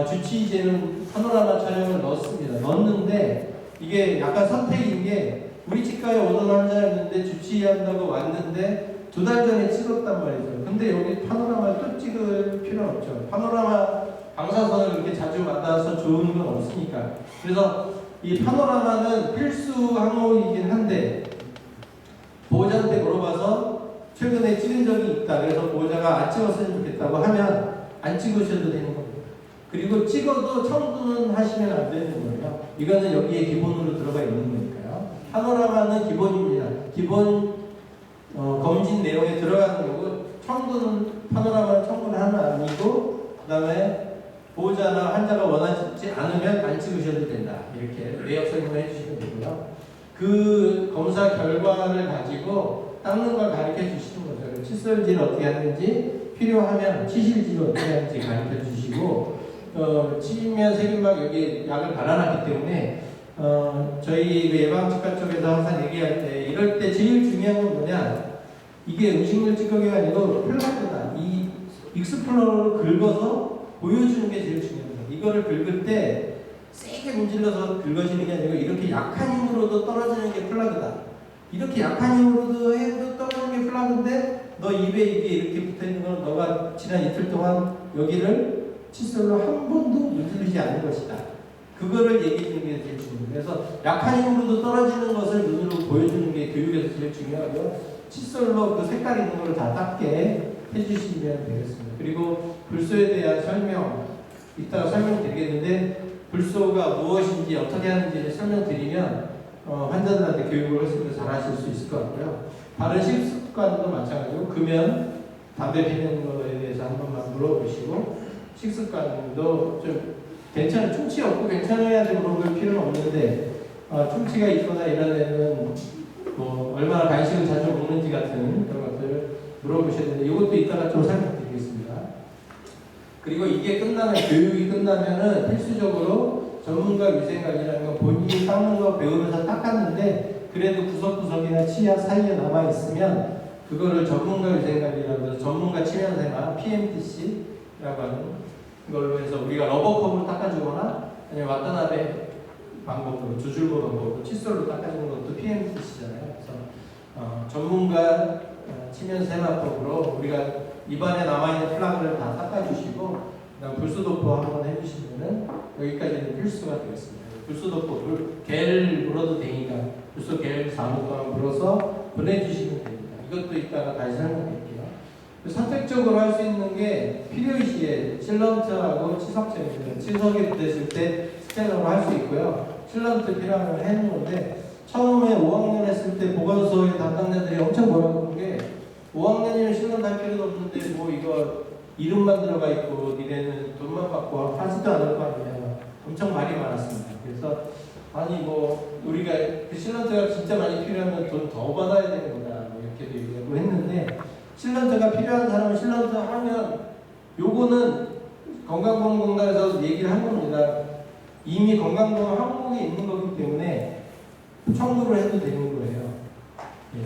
주치의제는 파노라마 촬영을 넣습니다. 넣었는데 이게 약간 선택인 게, 우리 치과에 오던 환자였는데 주치의한다고 왔는데 2달 전에 찍었단 말이죠. 근데 여기 파노라마를 또 찍을 필요는 없죠. 파노라마 방사선을 이렇게 자주 맞아서 좋은 건 없으니까. 그래서 이 파노라마는 필수 항목이긴 한데, 보호자한테 물어봐서 최근에 찍은 적이 있다, 그래서 보호자가 안 찍었으면 좋겠다고 하면 안 찍으셔도 되는 겁니다. 그리고 찍어도 청구는 하시면 안 되는 거예요. 이거는 여기에 기본으로 들어가 있는 거니까요. 파노라마는 기본입니다. 기본 검진 내용에 들어가는 거고, 청구는 파노라마는 청구를 하는 아니고, 그 다음에 보호자나 환자가 원하지 않으면 안 찍으셔도 된다. 이렇게 내역 설명해 주시면 되고요. 그 검사 결과를 가지고 닦는 걸 가르쳐 주시는 거죠. 칫솔질을 어떻게 하는지, 필요하면 치실질을 어떻게 하는지 가르쳐 주시고, 치면 세균막 여기 약을 발라놨기 때문에 저희 그 예방치과 쪽에서 항상 얘기할 때, 이럴 때 제일 중요한 건 뭐냐, 이게 음식물 찌꺼기가 아니고 플라그다. 이 익스플로러를 긁어서 보여주는 게 제일 중요합니다. 이거를 긁을 때 세게 문질러서 긁어지는 게 아니고 이렇게 약한 힘으로도 떨어지는 게 플라그다. 이렇게 약한 힘으로도 해도 떨어지는 게 플라그인데, 너 입에 이게 이렇게 붙어있는 건 너가 지난 이틀 동안 여기를 칫솔로 한 번도 문지르지 않은 것이다. 그거를 얘기해 주는 게 제일 중요해요. 그래서 약한 힘으로도 떨어지는 것을 눈으로 보여주는 게 교육에서 제일 중요하고요. 칫솔로 그 색깔 있는 걸 다 닦게 해주시면 되겠습니다. 그리고 불소에 대한 설명, 이따가 설명드리겠는데, 불소가 무엇인지 어떻게 하는지를 설명드리면 환자들한테 교육을 훨씬 더 잘 하실 수 있을 것 같고요. 바른 식습관도 마찬가지고, 금연, 담배 피우는 거에 대해서 한 번만 물어보시고, 식습관도 좀 충치 없고 괜찮아야 물어볼 필요는 없는데, 충치가 있거나 이런 애는 뭐 얼마나 간식을 자주 먹는지 같은 그런 것들을 물어보셔야 되는데, 이것도 이따가 좀 설명드리겠습니다. 그리고 이게 교육이 끝나면은 필수적으로 전문가 위생관리라는 건 본인이 닦는 거 배우면서 닦았는데, 그래도 구석구석이나 치아 사이에 남아있으면 그거를 전문가 위생관리라고 해서 전문가 치면생활 PMTC라고 하는 걸로 해서 우리가 러버컵으로 닦아주거나 아니면 와타나베 방법으로, 주줄보 방법으로 칫솔로 닦아주는 것도 PMTC잖아요. 그래서 전문가 치면생활법으로 우리가 입안에 남아있는 플라그를 다 닦아주시고, 그다음 불소도포 한번 해주시면은 여기까지는 필수가 되겠습니다. 불소도포 개를 물어도 되니까 불소 개를 4분 동안 물어서 보내주시면 됩니다. 이것도 이따가 다시 설명드릴게요. 선택적으로 할 수 있는 게 필요시에 실런트하고 치석제입니다. 치석이 붙었을 때 스캐너로 할 수 있고요. 실런트 필요하면 해놓은 건데, 처음에 5학년 했을 때 보건소의 담당자들이 엄청 뭐라고 하는 게, 5학년이면 실런트 할 필요도 없는데 뭐 이거 이름만 들어가 있고 니네는 돈만 받고 하지도 않을 거 아니냐, 엄청 말이 많았습니다. 그래서 아니 뭐 우리가 그 실런트가 진짜 많이 필요하면 돈 더 받아야 되는 거다, 뭐 이렇게도 얘기하고 했는데, 실런트가 필요한 사람은 실런트 하면, 요거는 건강보험공단에서 얘기를 한 겁니다. 이미 건강보험 항목이 있는 거기 때문에 청구를 해도 되는 거예요.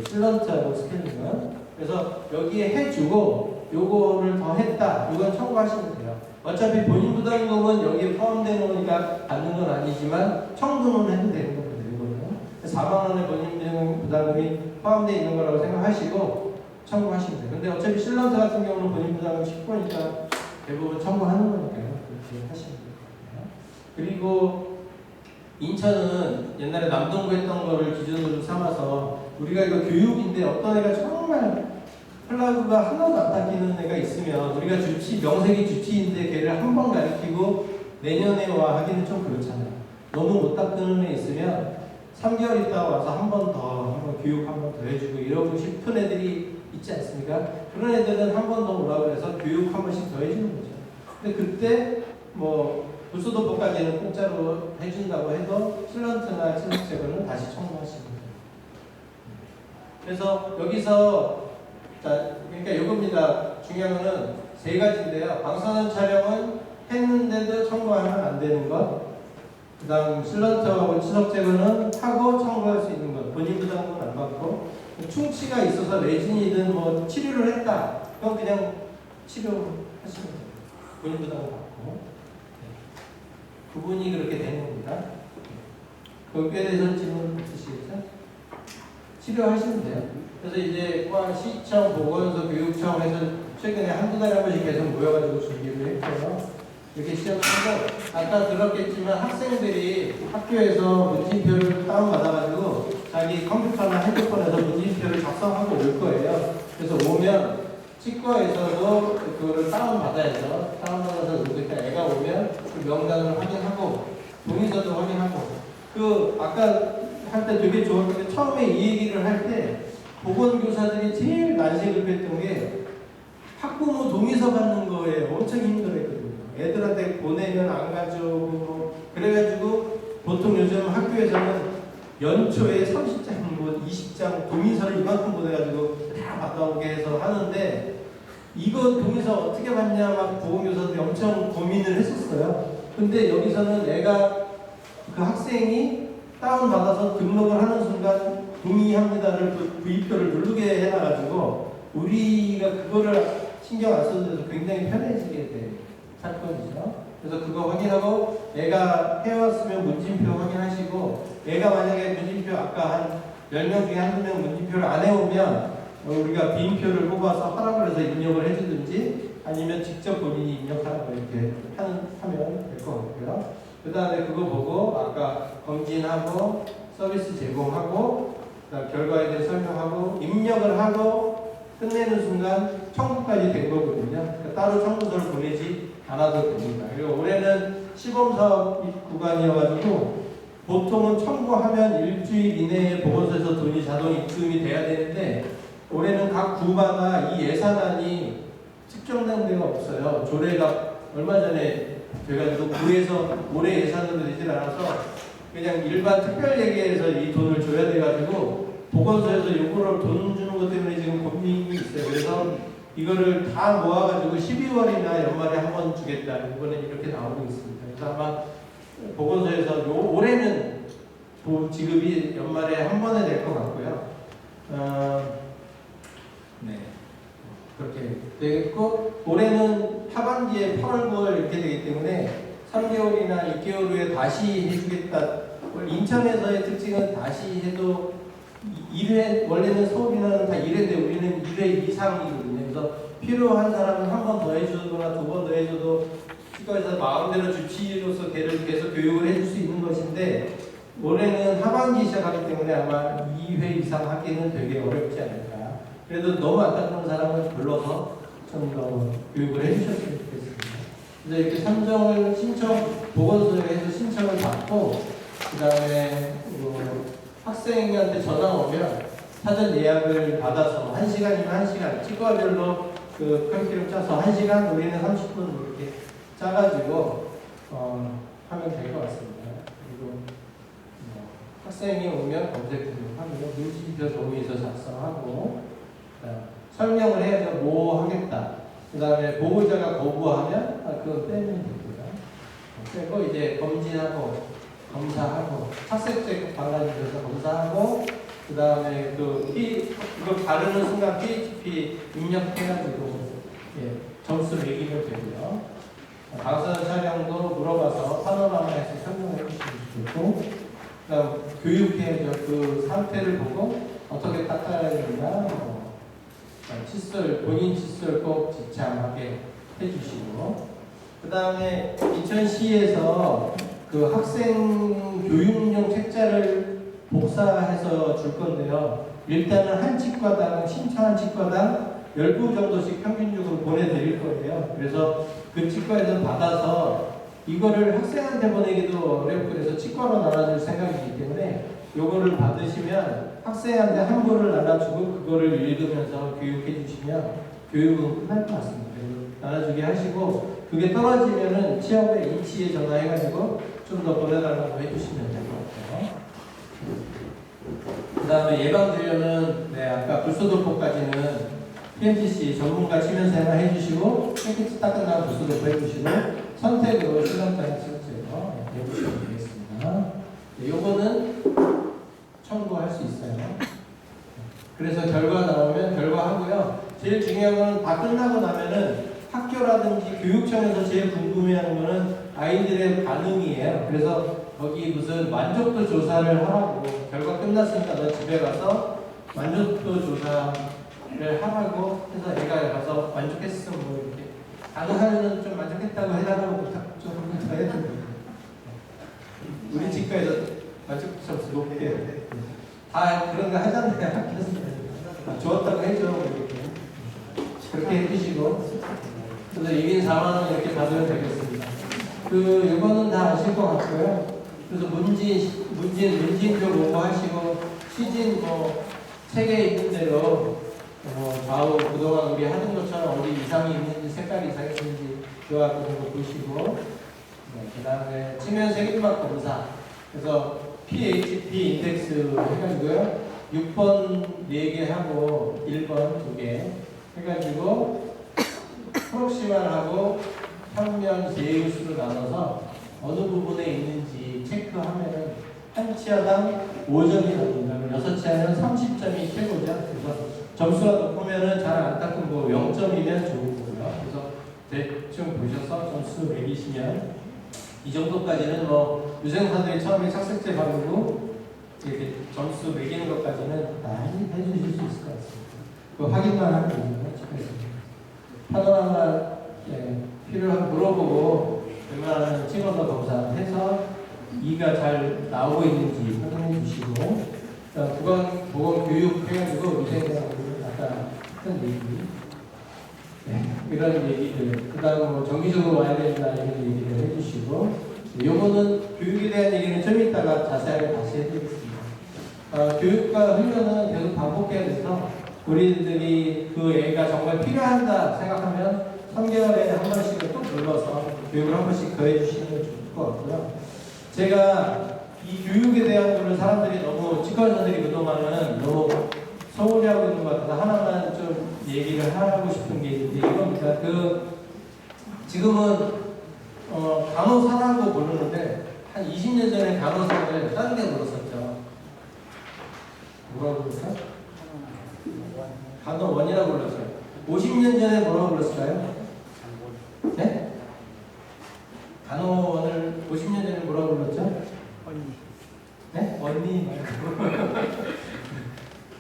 실런트하고 스캐닝은. 그래서 여기에 해주고 요거를 더 했다, 이건 청구하시면 돼요. 어차피 본인 부담금은 여기에 포함되는 거니까 받는 건 아니지만 청구는 해도 되는 겁니다. 이거는 4만 원의 본인 부담금이 포함되어 있는 거라고 생각하시고 청구하시면 돼요. 근데 어차피 실런트 같은 경우는 본인 부담금 10%니까 대부분 청구하는 거니까요. 그렇게 하시면 될 것 같아요. 그리고 인천은 옛날에 남동구 했던 거를 기준으로 삼아서, 우리가 이거 교육인데 어떤 애가 정말 플라그가 하나도 안 닦이는 애가 있으면 우리가 명색이 주치인데 걔를 한 번 가르치고 내년에 와 하기는 좀 그렇잖아요. 너무 못 닦는 애 있으면 3개월 있다가 와서 한 번 교육 한 번 더 해주고 이러고 싶은 애들이 있지 않습니까? 그런 애들은 한 번 더 오라고 해서 교육 한 번씩 더 해주는 거죠. 근데 그때 뭐 불소도포까지는 공짜로 해준다고 해도 실런트나 치석제거는 다시 청구하시면 돼요. 그래서 여기서 그러니까 이겁니다. 중요한 거는 세 가지인데요. 방사선 촬영은 했는데도 청구하면 안 되는 것, 그 다음 실런트하고 치석제거는 하고 청구할 수 있는 것, 본인 부담금은 안 받고, 충치가 있어서 레진이든 뭐 치료를 했다, 그럼 그냥 치료하시면 돼요. 본인 부담금 받고. 구분이 그렇게 되는 겁니다. 거기에 대해서 질문 있으시겠죠? 치료하시면 돼요. 그래서 이제 포항시청, 보건소, 교육청 해서 최근에 한두 달에 한 번씩 계속 모여가지고 준비를 했고요. 이렇게 시험을 하고, 아까 들었겠지만 학생들이 학교에서 문진표를 다운받아가지고 자기 컴퓨터나 핸드폰에서 문진표를 작성하고 올 거예요. 그래서 오면 치과에서도 그거를 다운받아야죠. 다운받아서 그러니까 애가 오면 그 명단을 확인하고 동의서도 확인하고, 그 아까 할 때 되게 좋았던 게, 처음에 이 얘기를 할 때 보건교사들이 제일 난색을 했던 게 학부모 동의서 받는 거에 엄청 힘들어했거든요. 애들한테 보내면 안 가져오고 그래가지고 보통 요즘 학교에서는 연초에 30장, 뭐 20장 동의서를 이만큼 보내가지고 다 받아오게 해서 하는데 이거 동의서 어떻게 받냐 막 보건교사들이 엄청 고민을 했었어요. 근데 여기서는 애가 그 학생이 다운받아서 등록을 하는 순간 동의합니다를 V표를 누르게 해놔가지고 우리가 그거를 신경 안 써도 돼서 굉장히 편해지게 돼 사건이죠. 그래서 그거 확인하고 애가 해왔으면 문진표 확인하시고 애가 만약에 문진표 아까 한 10명 중에 한두 명 문진표를 안 해오면 우리가 빈표를 뽑아서 하라고 해서 입력을 해주든지 아니면 직접 본인이 입력하라고 이렇게 하면 될 것 같고요. 그 다음에 그거 보고 아까 검진하고 서비스 제공하고 그다음 결과에 대해 설명하고 입력을 하고 끝내는 순간 청구까지 된 거거든요. 그러니까 따로 청구서를 보내지 않아도 됩니다. 그리고 올해는 시범사업 구간이어가지고 보통은 청구하면 일주일 이내에 보건소에서 돈이 자동 입금이 돼야 되는데 올해는 각 구마다 이 예산안이 측정된 데가 없어요. 조례가 얼마 전에 돼가지고 구에서 올해 예산으로 되질 않아서 그냥 일반 특별예계에서 이 돈을 줘야 돼가지고 보건소에서 요거를 돈 주는 것 때문에 지금 고민이 있어요. 그래서 이거를 다 모아가지고 12월이나 연말에 한 번 주겠다. 이번에 이렇게 나오고 있습니다. 그래서 아마 보건소에서 올해는 지급이 연말에 한 번에 될 것 같고요. 네. 그렇게 되겠고, 올해는 하반기에 8월, 9월 이렇게 되기 때문에 3개월이나 6개월 후에 다시 해주겠다. 인천에서의 특징은 다시 해도 1회, 원래는 서울이나는 다 1회인데 우리는 1회 이상이거든요. 그래서 필요한 사람은 한 번 더 해주거나 두 번 더 해줘도 치과에서 마음대로 주치의로서 걔를 계속 교육을 해줄 수 있는 것인데 올해는 하반기 시작하기 때문에 아마 2회 이상 하기는 되게 어렵지 않을까. 그래도 너무 안타까운 사람은 불러서 좀 더 교육을 해주셨으면 좋겠습니다. 그래서 이렇게 선정을 보건소에서 신청을 받고 그 다음에 학생한테 전화 오면 사전 예약을 받아서 1시간이면 1시간, 치과별로 그 커리큘럼 짜서 1시간, 우리는 30분 이렇게 짜가지고 하면 될 것 같습니다. 그리고 학생이 오면 검색 등록하고 문진표 동의서 작성하고 설명을 해야죠. 뭐 하겠다. 그 다음에 보호자가 거부하면 그건 빼면 되고요. 그리고 이제 검진하고 검사하고 학습제 발라주셔서 검사하고 그 다음에 이거 바르는 순간 PHP 입력해가지고 점수 매기면 되고요. 방사선 촬영도 물어봐서 파노라마에서 설명해 주시면 좋겠고 그 다음 교육해야죠. 그 상태를 보고 어떻게 닦아야 되느냐 칫솔, 본인 칫솔 꼭 지참하게 해주시고 그 다음에 인천시에서 그 학생 교육용 책자를 복사해서 줄 건데요. 일단은 한 치과당, 신청한 치과당 10부 정도씩 평균적으로 보내드릴 거예요. 그래서 그 치과에서 받아서 이거를 학생한테 보내기도 어렵고 그래서 치과로 나눠줄 생각이기 때문에 요거를 받으시면 학생한테 한 부를 나눠주고 그거를 읽으면서 교육해 주시면 교육은 끝날 것 같습니다. 나눠주게 하시고 그게 떨어지면은 취업에 인치에 전화해가지고 좀 더 보내달라고 해주시면 될 것 같아요. 그 다음에 예방진료는 아까 불소도포까지는 PMTC 전문가 치면서 하나 해주시고 깨끗이 딱 끝나면 불소도포 해주시고 선택으로 실험장 실제로 해주시면 되겠습니다. 요거는 청구할 수 있어요. 그래서 결과 나오면 결과하고요. 제일 중요한 건 다 끝나고 나면은 학교라든지 교육청에서 제일 궁금해하는 거는 아이들의 반응이에요. 그래서 거기 무슨 만족도 조사를 하라고 결과 끝났으니까 너 집에 가서 만족도 조사를 하라고 해서 애가 가서 만족했어 뭐 이렇게 가능하면 좀 만족했다고 해달라고 부탁 좀 해야 됩니다. 우리 치과에서 만족도 점수 높게 다 그런 거 하잖아요. 좋았다고 해줘 이렇게 그렇게 해주시고 그래서 2인 4만 원 이렇게 받으면 되겠습니다. 이거는 다 아실 것 같고요. 그래서 문진표 공부하시고 시진 책에 있는 대로 좌우 그동안 우리 하는 것처럼 어디 이상이 있는지 색깔이 이상이 있는지 QR 코드 보시고, 그 다음에 치면 세균막 검사. 그래서 PHP 인덱스 해가지고요. 6번 4개 하고 1번 2개 해가지고 프록시말하고 평면 제휴수로 나눠서 어느 부분에 있는지 체크하면은 한 치아당 5점이 나옵니다. 6치아는 30점이 최고죠. 그래서 점수가 높으면은 잘 안 닦은 거 0점이면 좋은 거고요. 그래서 대충 보셔서 점수 매기시면 이 정도까지는 뭐 유생사들이 처음에 착색제 바르고 이렇게 점수 매기는 것까지는 다 해주실 수 있을 것 같습니다. 그 확인만 하면 됩니다. 파노라마 필요하면 물어보고 웬만하면 찍어서 검사해서 이가 잘 나오고 있는지 확인해 주시고 보건 교육 해가지고 위생사들 아까 했던 얘기 이런 얘기들 그 다음 뭐 정기적으로 와야 된다 이런 얘기를 해주시고 요거는 교육에 대한 얘기는 좀 이따가 자세하게 다시 해드리겠습니다. 교육과 훈련은 계속 반복해야 돼서 우리들이 그 애가 정말 필요하다 생각하면 3개월에 한 번씩은 또 불러서 교육을 한 번씩 더해주시는 게 좋을 것 같고요. 제가 이 교육에 대한 거를 사람들이 너무 치과의사들이 그동안은 너무 소홀히 하고 있는 것 같아서 하나만 좀 얘기를 하고 싶은 게 있는데 이겁니다. 지금은 간호사라고 부르는데 한 20년 전에 간호사를 다른 데 불렀었죠. 뭐라고 불렀어요? 간호원이라고 불렀어요. 50년 전에 뭐라고 불렀을까요? 네? 간호원을 50년 전에 뭐라고 불렀죠? 언니. 네? 언니.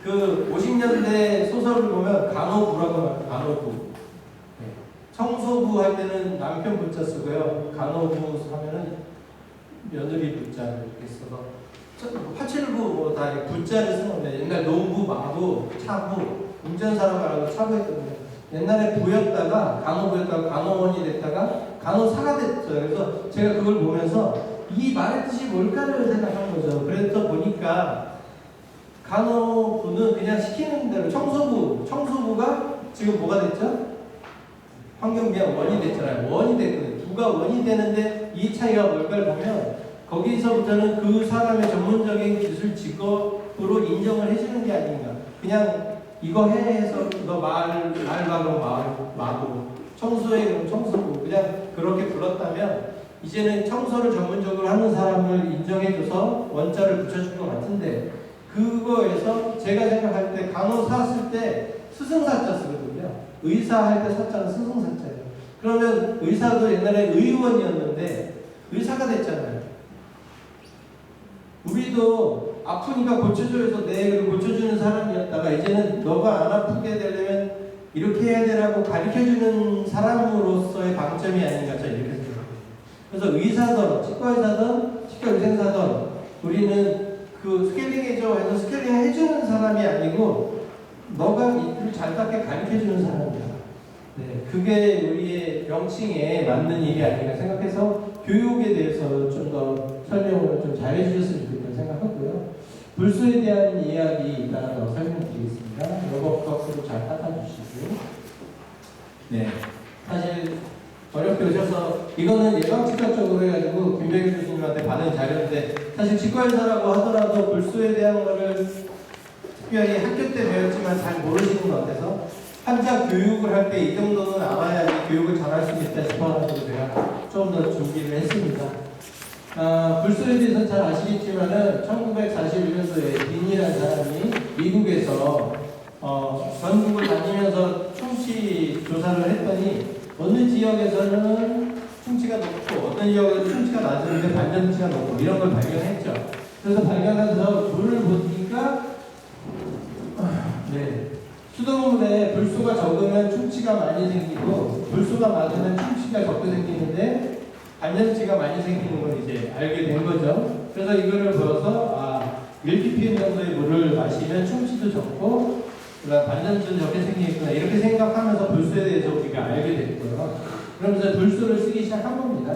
그 50년대 소설을 보면 간호부라고 말해요. 간호부. 네. 청소부 할 때는 남편 부자 쓰고요. 간호부 하면은 며느리 부자를 이렇게 써서 화칠부 뭐 다 부자를 쓰는데 옛날 농부, 마부, 차부, 운전사라고 말하고 차부 했거든요. 옛날에 부였다가 간호부였다가 간호원이 됐다가 간호사가 됐어요. 그래서 제가 그걸 보면서 이 말의 뜻이 뭘까를 생각한 거죠. 그래서 보니까 간호부는 그냥 시키는 대로 청소부가 지금 뭐가 됐죠? 환경미화 원이 됐잖아요. 원이 됐거든요. 부가 원이 되는데 이 차이가 뭘까를 보면 거기서부터는 그 사람의 전문적인 기술 직업으로 인정을 해주는 게 아닌가. 그냥 이거 해서 너 말박으로 마구 청소해 그럼 청소부 그냥 그렇게 불렀다면 이제는 청소를 전문적으로 하는 사람을 인정해줘서 원자를 붙여준 것 같은데 그거에서 제가 생각할 때 간호사 쓸 때 스승사자 쓰거든요. 의사 할 때 사자는 스승사자예요. 그러면 의사도 옛날에 의원이었는데 의사가 됐잖아요. 우리도 아프니까 고쳐줘 해서 내 애를 고쳐주는 사람이었다가 이제는 너가 안 아프게 되려면 이렇게 해야 되라고 가르쳐주는 사람으로서의 방점이 아닌가 저는 이렇게 생각합니다. 그래서 의사든 치과의사든 치과위생사든 우리는 그 스케일링 해줘 해서 스케일링 해주는 사람이 아니고 너가 이를 잘 닦게 가르쳐주는 사람이야. 네, 그게 우리의 명칭에 맞는 일이 아닌가 생각해서 교육에 대해서 좀 더 설명을 좀 잘해주셨으면 좋겠다는 생각하고요. 불소에 대한 이야기 이따가 설명드리겠습니다. 요거 박스로 잘 닦아주시고. 네, 사실 어렵게 오셔서 이거는 예방치과 쪽으로 해가지고 김백일 교수님한테 받은 자료인데 사실 치과의사라고 하더라도 불소에 대한 거를 특별히 학교 때 배웠지만 잘 모르시는 것 같아서 환자 교육을 할 때 이 정도는 알아야지 교육을 잘할 수 있다 싶어가지고 제가 좀 더 준비를 했습니다. 불소에 대해서 잘 아시겠지만은 1941년도에 딘이라는 사람이 미국에서 전국을 다니면서 충치 조사를 했더니 어느 지역에서는 충치가 높고 어떤 지역에서는 충치가 낮은데 반전치가 높고 이런 걸 발견했죠. 그래서 발견해서 물을 보니까 수돗물에 불소가 적으면 충치가 많이 생기고 불소가 많으면 충치가 적게 생기는데 반전치가 많이 생기는 걸 이제 알게 된 거죠. 그래서 이거를 보여서 1ppm 정도의 물을 마시면 충치도 적고 반전치도 적게 생기겠구나 이렇게 생각하면서 불소에 대해서 우리가 알게 됐고요. 그러면서 불소를 쓰기 시작한 겁니다.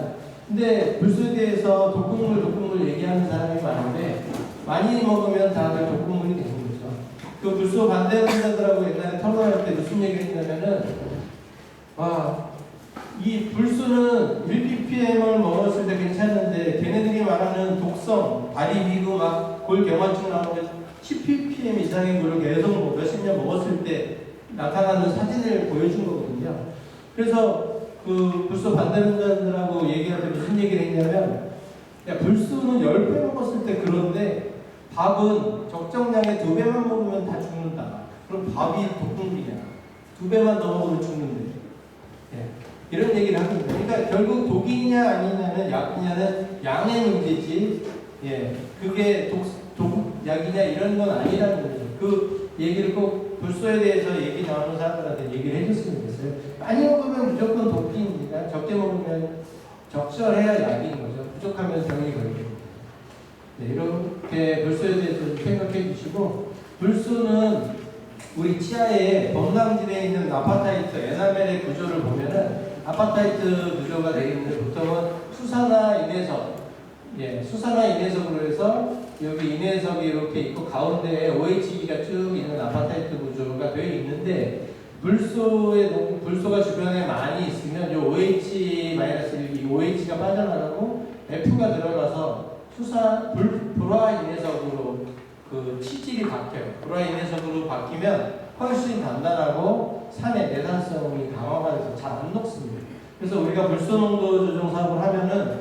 근데 불소에 대해서 독극물 얘기하는 사람이 많은데 많이 먹으면 다들 독극물이 되는 거죠. 그 불소 반대하는 자들하고 옛날에 토론할 때 무슨 얘기를 했냐면은 이 불수는 1ppm을 먹었을 때 괜찮은데 걔네들이 말하는 독성, 다리 위고 막 골경화증 나오는 10ppm 이상의 물을 계속 몇십 년 먹었을 때 나타나는 사진을 보여준 거거든요. 그래서 그 불소 반대론자들하고 얘기할 때 무슨 얘기를 했냐면, 야, 불수는 10배 먹었을 때 그런데 밥은 적정량의 2배만 먹으면 다 죽는다. 그럼 밥이 독극물이냐? 2배만 더 먹으면 죽는데. 예. 이런 얘기를 하거든요. 그러니까 결국 독이냐 아니냐는 약이냐는 양의 문제지, 예. 그게 약이냐 이런 건 아니라는 거죠. 그 얘기를 꼭 불소에 대해서 얘기 나오는 사람들한테 얘기를 해줬으면 좋겠어요. 많이 먹으면 무조건 독기입니다. 적게 먹으면 적절해야 약인 거죠. 부족하면 병이 걸립니다. 네, 이렇게 불소에 대해서 생각해 주시고, 불소는 우리 치아에 범람질에 있는 아파타이트, 에나멜의 구조를 보면은 아파타이트 구조가 되어 있는데 보통은 수사나 인해석, 예, 수사나 인해석으로 해서 여기 인해석이 이렇게 있고 가운데에 OH기가 쭉 있는 아파타이트 구조가 되어 있는데, 불소가 주변에 많이 있으면 이 OH-1, 이 OH가 빠져나가고 F가 들어가서 불화 인해석으로 그 치질이 바뀌어요. 불화 인해석으로 바뀌면 훨씬 단단하고 산의 내산성이 강화가 돼서 잘 안 녹습니다. 그래서 우리가 불소 농도 조정 사업을 하면은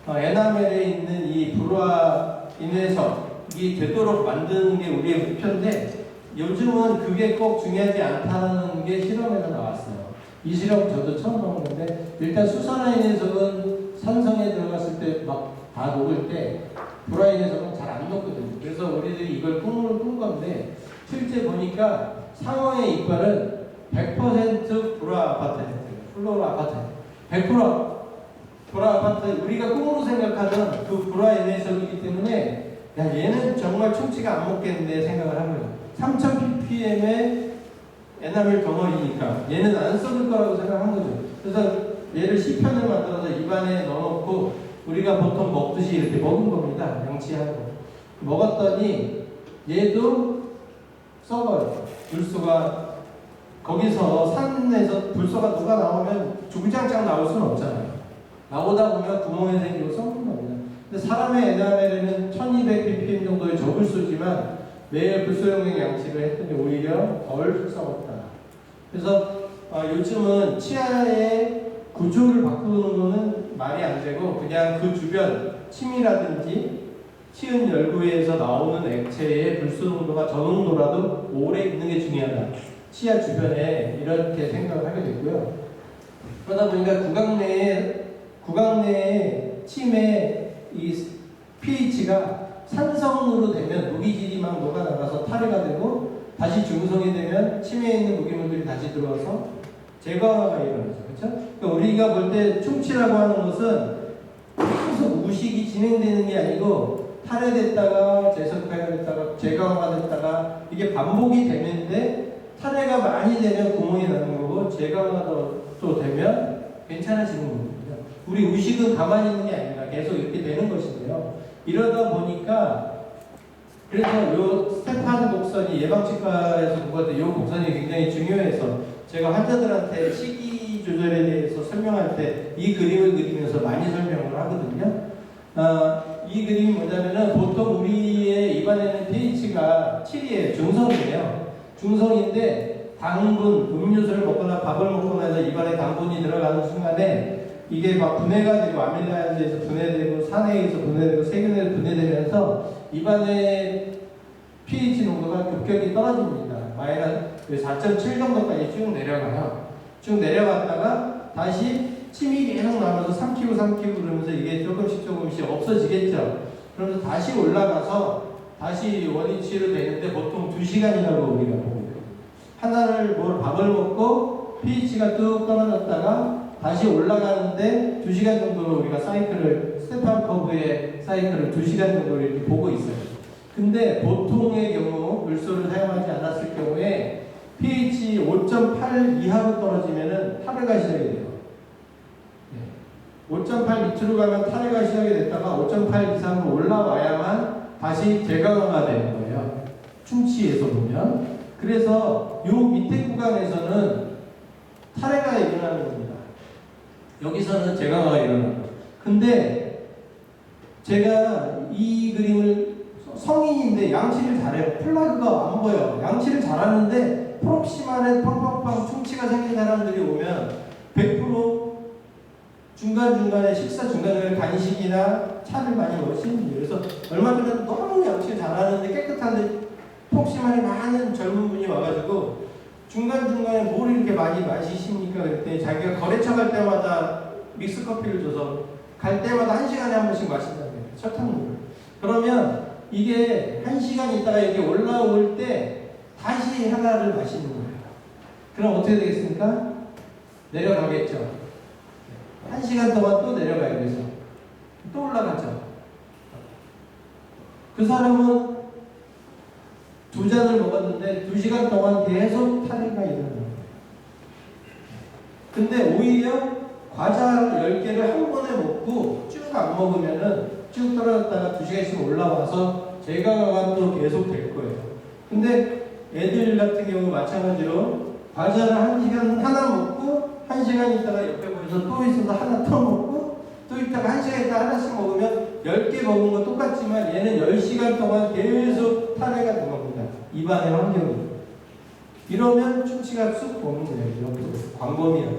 에나멜에 있는 이 불화 인해석이 되도록 만드는 게 우리의 목표인데, 요즘은 그게 꼭 중요하지 않다는 게 실험에서 나왔어요. 이 실험 저도 처음 봤는데, 일단 수산화 인해석은 산성에 들어갔을 때 막 다 녹을 때 불화 인해석은 잘 안 녹거든요. 그래서 우리들이 이걸 꿈으로 꾼 건데, 실제 보니까 상어의 이빨은 100% 불화 아파트예요. 플로라 아파트. 100% 불화 아파트, 우리가 꿈으로 생각하던 그 불화 인해석이기 때문에, 야, 얘는 정말 충치가 안 먹겠는데 생각을 한 거예요. 3000ppm의 에나멜 덩어리니까 얘는 안 썩을 거라고 생각한 거죠. 그래서 얘를 시편을 만들어서 입안에 넣어놓고 우리가 보통 먹듯이 이렇게 먹은 겁니다. 양치하고. 먹었더니 얘도 썩어요. 불소가 거기서 산에서 불소가 누가 나오면 주구장창 나올 수는 없잖아요. 나오다 보면 구멍이 생기고 썩는 겁니다. 근데 사람의 에나멜에는 1200ppm 정도의 저불소지만 매일 불소용액 양치를 했더니 오히려 덜 썩었다. 그래서 요즘은 치아의 구조를 바꾸는 거는 말이 안 되고, 그냥 그 주변 침이라든지 치은 열구에서 나오는 액체의 불소 농도가 저 농도라도 오래 있는 게 중요하다. 치아 주변에 이렇게 생각을 하게 됐고요. 그러다 보니까 구강 내에 침의 이 pH가 산성으로 되면 무기질이 막 녹아나가서 탈해가 되고, 다시 중성이 되면 침에 있는 무기물들이 다시 들어와서 제거가 일어나죠. 그렇죠? 그러니까 우리가 볼 때 충치라고 하는 것은 계속 무식이 진행되는 게 아니고, 탈해됐다가 재석회가 됐다가 재강화가 됐다가 이게 반복이 되는데, 탈해가 많이 되면 구멍이 나는 거고 재강화가 또 되면 괜찮아지는 거거든요. 우리 의식은 가만히 있는 게 아니라 계속 이렇게 되는 것인데요. 이러다 보니까, 그래서 요 스테판 곡선이 예방치과에서 본 것 같아요. 요 곡선이 굉장히 중요해서 제가 환자들한테 식이 조절에 대해서 설명할 때 이 그림을 그리면서 많이 설명을 하거든요. 이 그림이 뭐냐면은, 보통 우리의 입안에는 pH가 7이에요. 중성이에요. 중성인데 당분, 음료수를 먹거나 밥을 먹거나 해서 입안에 당분이 들어가는 순간에 이게 막 분해가 되고 아밀라이즈에서 분해되고 산해에서 분해되고 세균에서 분해되면서 입안의 pH 농도가 급격히 떨어집니다. 마이너스 4.7 정도까지 쭉 내려가요. 쭉 내려갔다가 다시 침이 계속 나면서 삼키고 그러면서 이게 조금씩 없어지겠죠. 그러면서 다시 올라가서 다시 원위치로 되는데 보통 2시간이라고 우리가 보고 있거든요. 하나를 밥을 먹고 pH가 뚝 떨어졌다가 다시 올라가는데 2시간 정도로 우리가 스테판 커브의 사이클을 2시간 정도로 이렇게 보고 있어요. 근데 보통의 경우, 물소를 사용하지 않았을 경우에 pH 5.8 이하로 떨어지면은 탈해가 시작이 돼요. 5.8 밑으로 가면 탈해가 시작이 됐다가 5.8 이상으로 올라와야만 다시 재강화가 되는 거예요. 충치에서 보면. 그래서 요 밑에 구간에서는 탈해가 일어나는 겁니다. 여기서는 제가가 일어나요. 근데 제가 이 그림을 성인인데 양치를 잘해요. 플라그가 안 보여. 양치를 잘하는데 프록시말에 팡팡팡 충치가 생긴 사람들이 오면 100% 중간중간에 식사 중간중간에 간식이나 차를 많이 먹으시는 분이에요. 그래서 얼마 전에 너무 양치를 잘하는데 깨끗한데 프록시말에 많은 젊은 분이 와가지고 중간중간에 뭘 이렇게 많이 마시십니까? 그랬더니 자기가 거래처 갈 때마다 믹스커피를 줘서 갈 때마다 1시간에 한 번씩 마신다는 거예요. 설탕물을. 그러면 이게 1시간 있다가 이렇게 올라올 때 다시 하나를 마시는 거예요. 그럼 어떻게 되겠습니까? 내려가겠죠. 1시간 동안 또 내려가야 돼서 또 올라가죠. 그 사람은 2잔을 먹었는데 2시간 동안 계속 탈의가 일어나요. 근데 오히려 과자 10개를 한 번에 먹고 쭉 안 먹으면은 쭉 떨어졌다가 2시간씩 올라와서 제가가 또 계속 될 거예요. 근데 애들 같은 경우 마찬가지로 과자를 1시간 하나 먹고 1시간 있다가 옆에 보여서 또 있어서 하나 더 먹고 또 있다가 1시간 있다가 하나씩 먹으면 10개 먹은 거 똑같지만 얘는 10시간 동안 계속 탈해가 된 겁니다. 입안의 환경이. 이러면 충치가 쑥 오는 거예요. 옆으로. 광범위하게.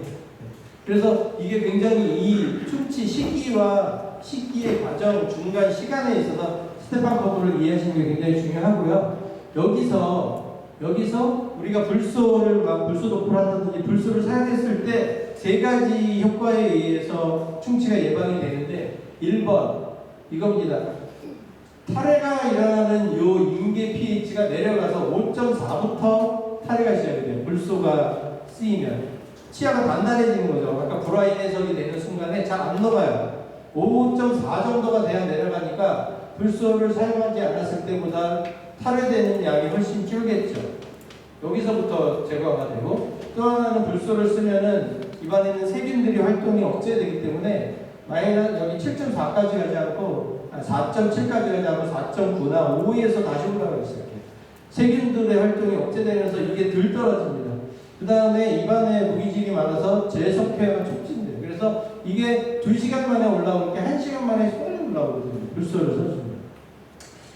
그래서 이게 굉장히 이 충치 시기와 식기의 과정, 중간 시간에 있어서 스테판 커브를 이해하시는 게 굉장히 중요하고요. 여기서 우리가 불소를 불소 도포를 한다든지 불소를 사용했을 때 세 가지 효과에 의해서 충치가 예방이 되는데 1번 이겁니다. 탈해가 일어나는 요 임계 pH가 내려가서 5.4부터 탈해가 시작이 돼요. 불소가 쓰이면 치아가 단단해지는 거죠. 아까 브라인 해석이 되는 순간에 잘 안 녹아요. 5.4 정도가 돼야 내려가니까 불소를 사용하지 않았을 때보다 탈해되는 양이 훨씬 줄겠죠. 여기서부터 제거가 되고 또 하나는 불소를 쓰면은 입안에 있는 세균들이 활동이 억제되기 때문에 마이너스 여기 7.4까지 가지 않고 4.7까지 가지 않고 4.9나 5에서 다시 올라가기 시작해요. 세균들의 활동이 억제되면서 이게 덜 떨어집니다. 그 다음에 입안에 무기질이 많아서 제석회가 촉진돼요. 그래서 이게 2시간 만에 올라올 게 1시간 만에 빨리 올라오거든요. 불소를 써주면.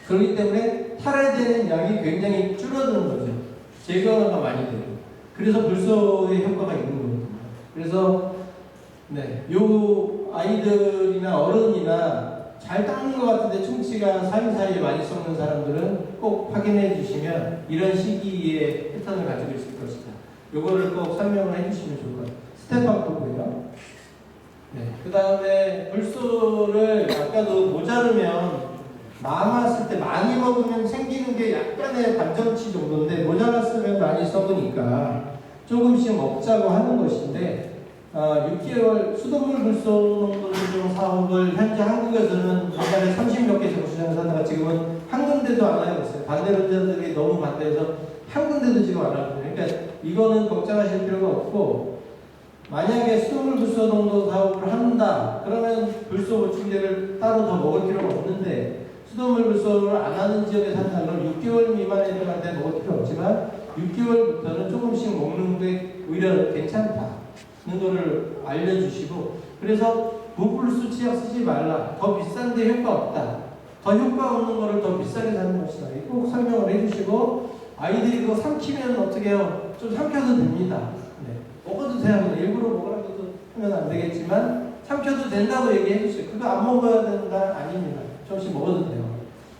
그렇기 때문에 탈해되는 양이 굉장히 줄어드는 거죠. 제거가 많이 돼요. 그래서 불소의 효과가 있는 거거든요. 그래서 요 아이들이나 어른이나 잘 닦는 것 같은데 충치가 사이사이에 많이 썩는 사람들은 꼭 확인해 주시면 이런 시기에 패턴을 가지고 있을 것이다. 요거를 꼭 설명을 해주시면 좋을 것 같아요. 스테판 커브고요. 그 다음에 불소를 아까도 모자르면 남았을 때 많이 먹으면 생기는 게 약간의 반전치 정도인데 모자랐으면 많이 썩으니까 조금씩 먹자고 하는 것인데 6개월 수돗물 불소 농도조정 사업을 현재 한국에서는 한 달에 30몇 개 정수장을 하다가 지금은 한 군데도 안 하고 있어요. 반대론자들이 너무 반대해서 한 군데도 지금 안 하거든요. 그러니까 이거는 걱정하실 필요가 없고 만약에 수돗물 불소 농도 사업을 한다 그러면 불소 보충제를 따로 더 먹을 필요가 없는데 수돗물 불소를 안 하는 지역에 산다 그러면 6개월 미만 애들한테 먹을 필요 없지만 6개월부터는 조금씩 먹는 게 오히려 괜찮다는 거를 알려주시고 그래서 무불소 치약 쓰지 말라. 더 비싼데 효과 없다. 더 효과 없는 거를 더 비싸게 사는 것이다. 꼭 설명을 해주시고 아이들이 그거 삼키면 어떻게 해요? 좀 삼켜도 됩니다. 먹어도 돼요. 일부러 먹으라고 하면 안 되겠지만 삼켜도 된다고 얘기해 주세요. 그거 안 먹어야 된다? 아닙니다. 조금씩 먹어도 돼요.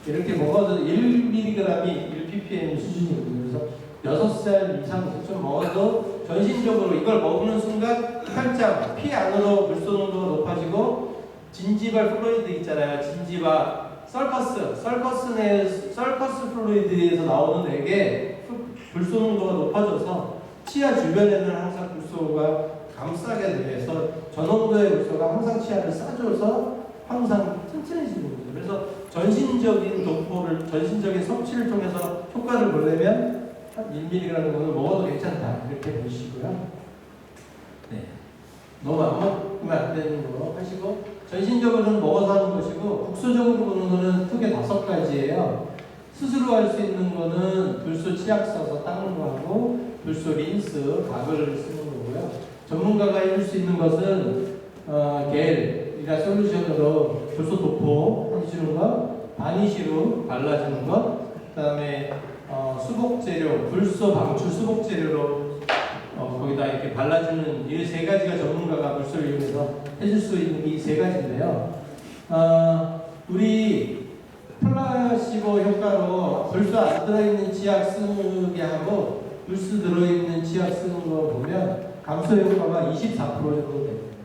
이렇게 먹어도 1mg이 1ppm 수준이거든요. 그래서 6살 이상부터 좀 먹어도 전신적으로 이걸 먹는 순간 혈장, 피 안으로 불소 농도가 높아지고 진지발 플루이드 있잖아요. 진지바 서커스 플루이드에서 나오는 액에 불소 농도가 높아져서 치아 주변에는 항상 불소가 감싸게 되면서 저농도의 불소가 항상 치아를 싸줘서 항상 튼튼해지는 거죠. 그래서 전신적인 도포를, 전신적인 섭취를 통해서 효과를 보려면 한 1mg라는 거는 먹어도 괜찮다. 이렇게 보시고요. 너무 안 먹으면 안 되는 거 하시고, 전신적으로는 먹어서 하는 것이고, 국소적으로 보는 거는 크게 5가지예요. 스스로 할 수 있는 거는 불소 치약 써서 닦는 거 하고, 불소 린스, 가글을 쓰는 거고요. 전문가가 해줄 수 있는 것은 겔이나 솔루션으로 불소 도포 해주는 것, 바니쉬로 발라주는 것, 그 다음에 수복 재료, 불소 방출 수복 재료로 거기다 이렇게 발라주는 이 세 가지가 전문가가 불소를 이용해서 해줄 수 있는 이 세 가지인데요. 우리 플라시보 효과로 불소 안 들어있는 치약 쓰게 하고 불소 들어있는 치약 쓰는 거 보면 감소 효과가 24% 정도 됩니다.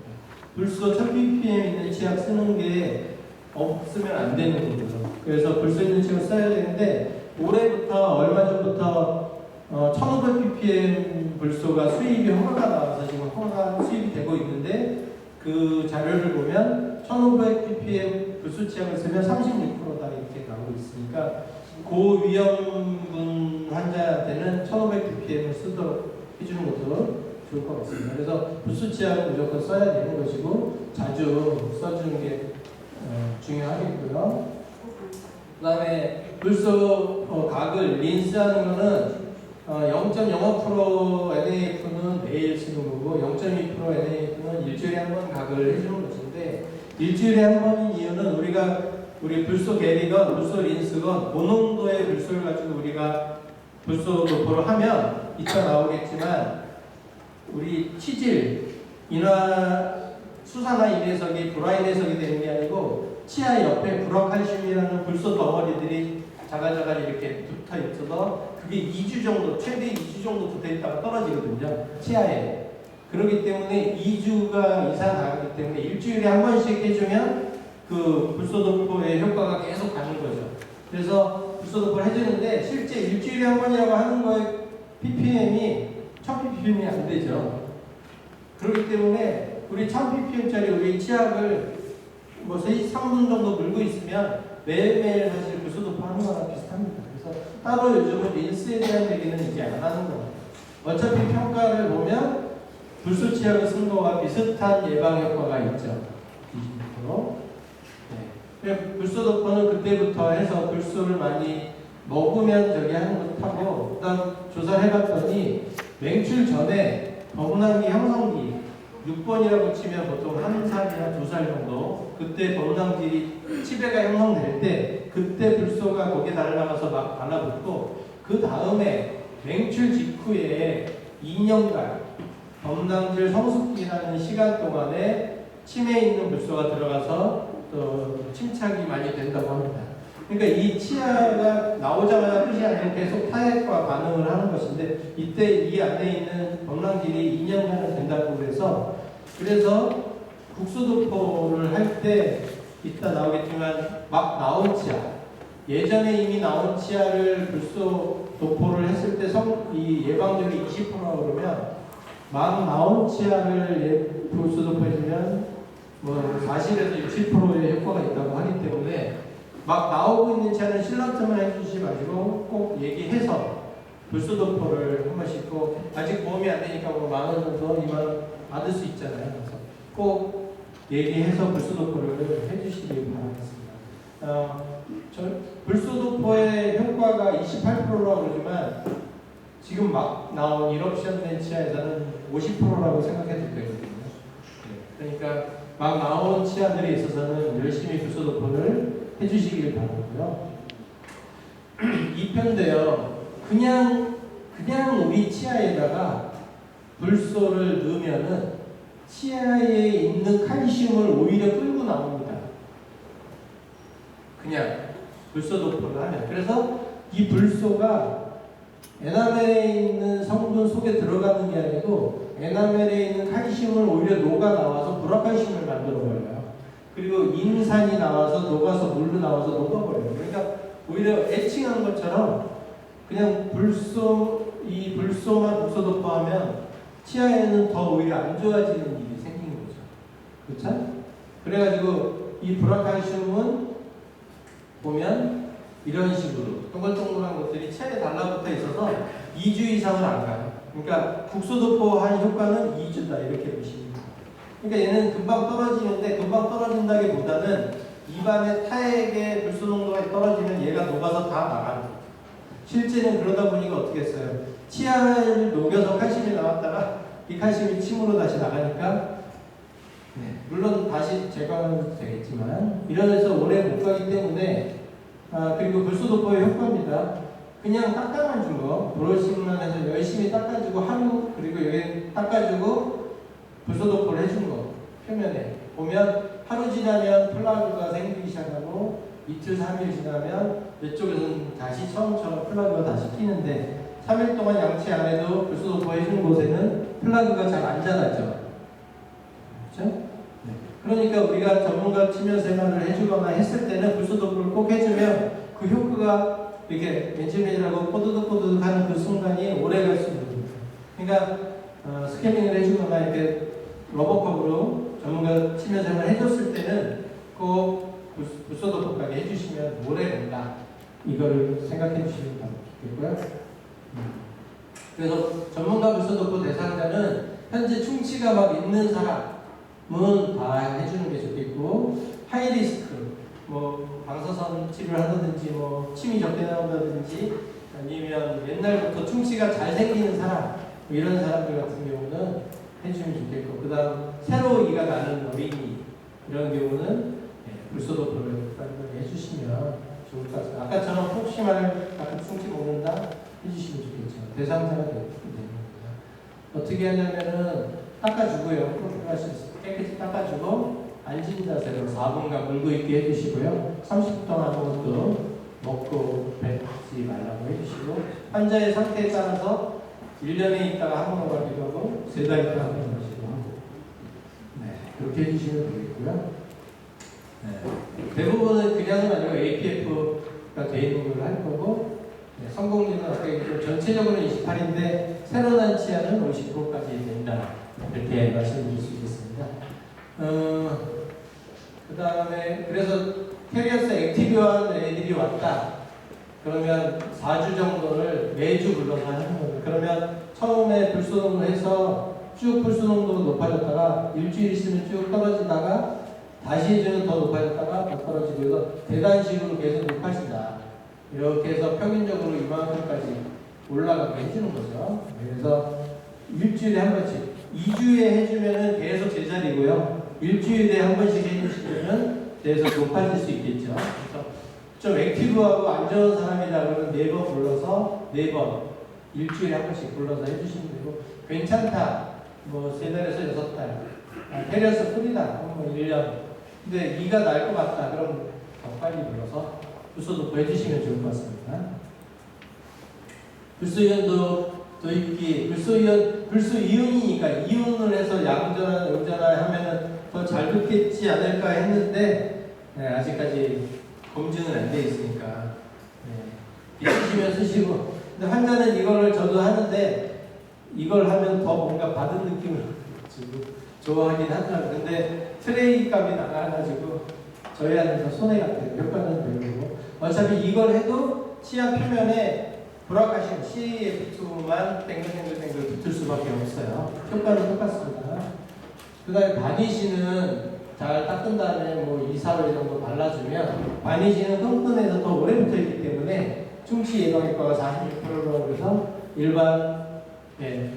불소 1000ppm 있는 치약 쓰는 게 없으면 안 되는 거죠. 그래서 불소 있는 치약을 써야 되는데 올해부터 얼마 전부터 1500ppm 불소가 수입이 허가가 나와서 지금 허가가 수입이 되고 있는데 그 자료를 보면 1500ppm 불소 치약을 쓰면 36%다 이렇게 나오고 있으니까 고위험군 환자한테는 1500ppm을 쓰도록 해주는 것도 좋을 것 같습니다. 그래서 불소 치약은 무조건 써야 되는 것이고 자주 써주는 게 중요하겠고요. 그 다음에 불소 각을 린스하는 거는 0.05% NAF는 매일 쓰는 거고 0.2% NAF는 일주일에 한 번 각을 해주는 것인데 일주일에 한 번인 이유는 우리 불소 겔이건 불소 린스건 고농도의 불소를 가지고 우리가 불소 도포를 하면 이따 나오겠지만 우리 치질, 수산화 인해석이 불화인해석이 되는 게 아니고 치아 옆에 불화칼슘이라는 불소 덩어리들이 자갈자갈 이렇게 붙어 있어서 그게 2주 정도, 최대 2주 정도 붙어 있다가 떨어지거든요. 치아에. 그렇기 때문에 2주가 이상 나가기 때문에 일주일에 한 번씩 해주면 그 불소도포의 효과가 계속 가는 거죠. 그래서 불소도포를 해주는데 실제 일주일에 한 번이라고 하는 거에 ppm이 1000ppm이 안 되죠. 그렇기 때문에 우리 1000ppm짜리 우리 치약을 뭐 3분 정도 물고 있으면 매일매일 사실 불소도포 하는 거랑 비슷합니다. 그래서 따로 요즘은 린스에 대한 얘기는 이제 안 하는 거예요. 어차피 평가를 보면 불소 치약을 쓴 거와 비슷한 예방 효과가 있죠. 20%. 네. 불소도포는 그때부터 해서 불소를 많이 먹으면 저기 하는 것 하고, 그 다음 조사를 해봤더니 맹출 전에 범랑기 형성기 6번이라고 치면 보통 1살이나 2살 정도 그때 범랑질이 치배가 형성될 때 그때 불소가 거기에 날아가서 막 달라붙고 그 다음에 맹출 직후에 2년간 범랑질 성숙기라는 시간 동안에 침에 있는 불소가 들어가서 또 침착이 많이 된다고 합니다. 그러니까 이 치아가 나오자마자 끝이 아니고 계속 타액과 반응을 하는 것인데 이때 이 안에 있는 범랑질이 2년간은 된다고 그래서 국소도포를 할 때 이따 나오겠지만 막 나온 치아 예전에 이미 나온 치아를 불소 도포를 했을 때 이 예방률이 20%라고 그러면 막 나온 치아를 불소 도포해주면 뭐 40에서 60%의 효과가 있다고 하기 때문에 막 나오고 있는 치아는 실런트만 해주시지 마시고 꼭 얘기해서 불소 도포를 한 번씩 꼭 아직 보험이 안 되니까 뭐 10,000원 정도 20,000원 받을 수 있잖아요. 그래서 꼭 얘기해서 불소도포를 해주시기 바라겠습니다. 불소도포의 효과가 28%라고 그러지만 지금 막 나온 일옵션 된 치아에서는 50%라고 생각해도 되거든요. 그러니까 막 나온 치아들이 있어서는 열심히 불소도포를 해주시길 바라고요. 2편인데요. 그냥 우리 치아에다가 불소를 넣으면은 치아에 있는 칼슘을 오히려 끌고 나옵니다. 그냥 불소도포를 하면. 그래서 이 불소가 에나멜에 있는 성분 속에 들어가는 게 아니고 에나멜에 있는 칼슘을 오히려 녹아 나와서 불화칼슘을 만들어 버려요. 그리고 인산이 나와서 녹아서 물로 나와서 녹아버려요. 그러니까 오히려 애칭한 것처럼 그냥 이 불소만 불소도포하면 치아에는 더 오히려 안 좋아지는 일이 생기는 거죠. 그렇죠? 그래가지고 이 불화칼슘은 보면 이런 식으로 동글동글한 것들이 치아에 달라붙어 있어서 2주 이상은 안 가요. 그러니까 국소도포한 효과는 2주다 이렇게 보시면 돼요. 그러니까 얘는 금방 떨어지는데 금방 떨어진다기보다는 입안의 타액의 불소 농도가 떨어지면 얘가 녹아서 다 나가는 거예요. 실제는 그러다 보니까 어떻게 했어요? 치아를 녹여서 칼슘이 나왔다가 이 칼슘이 침으로 다시 나가니까 네, 물론 다시 재관은 되겠지만 이래서 오래 못 가기 때문에 그리고 불소도포의 효과입니다. 그냥 닦아만 준 거, 브러싱만 해서 열심히 닦아주고 하루 그리고 여기 닦아주고 불소도포를 해준 거 표면에 보면 하루 지나면 플라그가 생기기 시작하고 이틀, 3일 지나면 이쪽에서는 다시 처음처럼 플라그가 다시 끼는데 3일 동안 양치 안 해도 불소도포 해준 곳에는 플라그가 잘 안 자라죠. 그렇죠? 네. 그러니까 우리가 전문가 치료 생활을 해주거나 했을 때는 불소도포를 꼭 해주면 그 효과가 이렇게 매질매질하고 꼬드득꼬드득 하는 그 순간이 오래 갈 수 있는 거예요. 그러니까 스캐닝을 해주거나 이렇게 로보컵으로 전문가 치료 생활을 해줬을 때는 꼭 불소도포까지 해주시면 오래 간다. 이거를 생각해 주시면 되겠고요. 그래서 전문가 불소도포 대상자는 현재 충치가 막 있는 사람은 다 해주는 게 좋겠고 하이리스크 뭐 방사선 치료를 하든지 뭐 침이 적게 나온다든지 아니면 옛날부터 충치가 잘 생기는 사람 뭐 이런 사람들 같은 경우는 해주면 좋겠고 그 다음 새로 이가 나는 어린이 이런 경우는 불소도포를 해주시면 좋을 것 같습니다. 아까처럼 혹시만 가끔 충치 먹는다 해주시면 좋겠죠. 대상자가 되는 겁니다. 어떻게 하냐면은 닦아주고요. 깨끗이 닦아주고 앉은 자세로 4분간 물고 있게 해주시고요. 30분 동안 아무것도 먹고 뱉지 말라고 해주시고 환자의 상태에 따라서 1년에 있다가 한 번 가기도 하고 3달 있다가 한 번 가기도 하고 네, 그렇게 해주시면 되겠고요. 네. 대부분은 그냥은 아니고 APF가 돼 있는 걸로 할 거고 네, 성공률은 아까 얘기했지만 전체적으로는 28인데 새로 난 치아는 50%까지 된다. 이렇게 말씀드릴 수 있겠습니다. 그 다음에 그래서 캐리어스 액티브한 애들이 왔다. 그러면 4주 정도를 매주 불러서 하는 거예요. 그러면 처음에 불소농을 해서 쭉 불소농도가 높아졌다가 일주일 있으면 쭉 떨어지다가 다시 해주면 더 높아졌다가 더 떨어지고 해서 계단식으로 계속 높아진다. 이렇게 해서 평균적으로 이만큼까지 올라가게 해주는 거죠. 그래서 일주일에 한 번씩 2주에 해주면은 계속 제자리고요. 일주일에 한 번씩 해주시면은 계속 높아질 수 있겠죠. 그래서 좀 액티브하고 안 좋은 사람이다 그러면 4번 불러서 4번 일주일에 한 번씩 불러서 해주시면 되고 괜찮다 뭐 3달에서 6달 페리어스 풀이다 뭐 1년 근데 이가 날 것 같다 그럼 더 빨리 불러서 불소도포 해주시면 좋을 것 같습니다. 불소이온도 도입기 불소이온이니까 이온을 해서 양전화 음전화 하면은 더 잘 듣겠지 않을까 했는데 네, 아직까지 검증은 안 돼 있으니까 네. 있으시면 쓰시고 근데 환자는 이거를 저도 하는데 이걸 하면 더 뭔가 받은 느낌을 주고 좋아하긴 하더라고요. 근데 트레이 값이 나가가지고 저희한테서 손해 같아요. 효과는 별로고 어차피 이걸 해도 치아 표면에 브라카신 CF2만 땡글땡글땡글 붙을 수밖에 없어요. 효과는 똑같습니다. 그 다음에 바니쉬는 잘 닦은 다음에 뭐 2, 4일 정도 발라주면 바니쉬는 끈끈해서 더 오래 붙어있기 때문에 충치 예방 효과가 46%라고 그래서 일반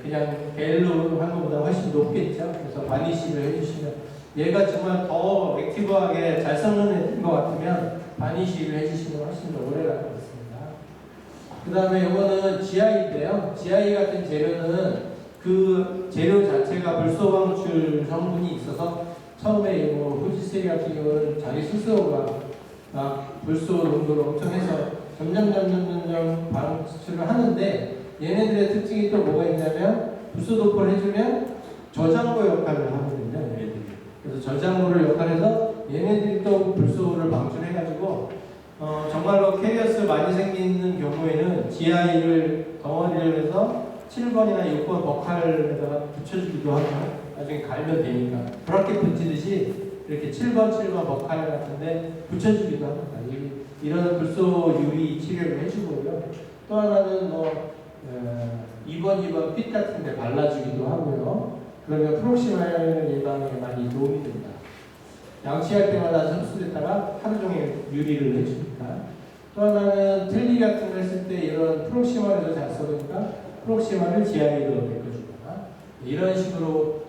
그냥 겔로 한 것보다 훨씬 높겠죠. 그래서 바니쉬를 해주시면 얘가 정말 더 액티브하게 잘 썩는 것 같으면 바니쉬를 해주시면 훨씬 더 오래 갈 것 같습니다. 그 다음에 이거는 GI인데요. GI 같은 재료는 그 재료 자체가 불소 방출 성분이 있어서 처음에 뭐 후지세리 같은 경우는 자기 스스로가 불소 농도를 엄청 해서 점점 방출을 하는데 얘네들의 특징이 또 뭐가 있냐면 불소도포를 해주면 저장고 역할을 하거든요. 얘네들이. 그래서 저장고를 역할해서 얘네들이 또 불소를 방출해가지고 정말로 캐리어스 많이 생기는 경우에는 GI를 덩어리를 해서 7번이나 6번 버칼에다가 붙여주기도 하고 나중에 갈면 되니까 브라켓 붙이듯이 이렇게 7번 버칼 같은데 붙여주기도 합니다. 이런 불소 유리 치료를 해주고요. 또 하나는 뭐 2번 핏 같은 데 발라주기도 하고요. 그러면 프록시말 예방에 많이 도움이 됩니다. 양치할 때마다 흡수됐다가 하루 종일 유리를 해주니까. 또 하나는 틀니 같은 거 했을 때 이런 프록시말에도 잘 써보니까 프록시말을 GI로 메꿔주거나 이런 식으로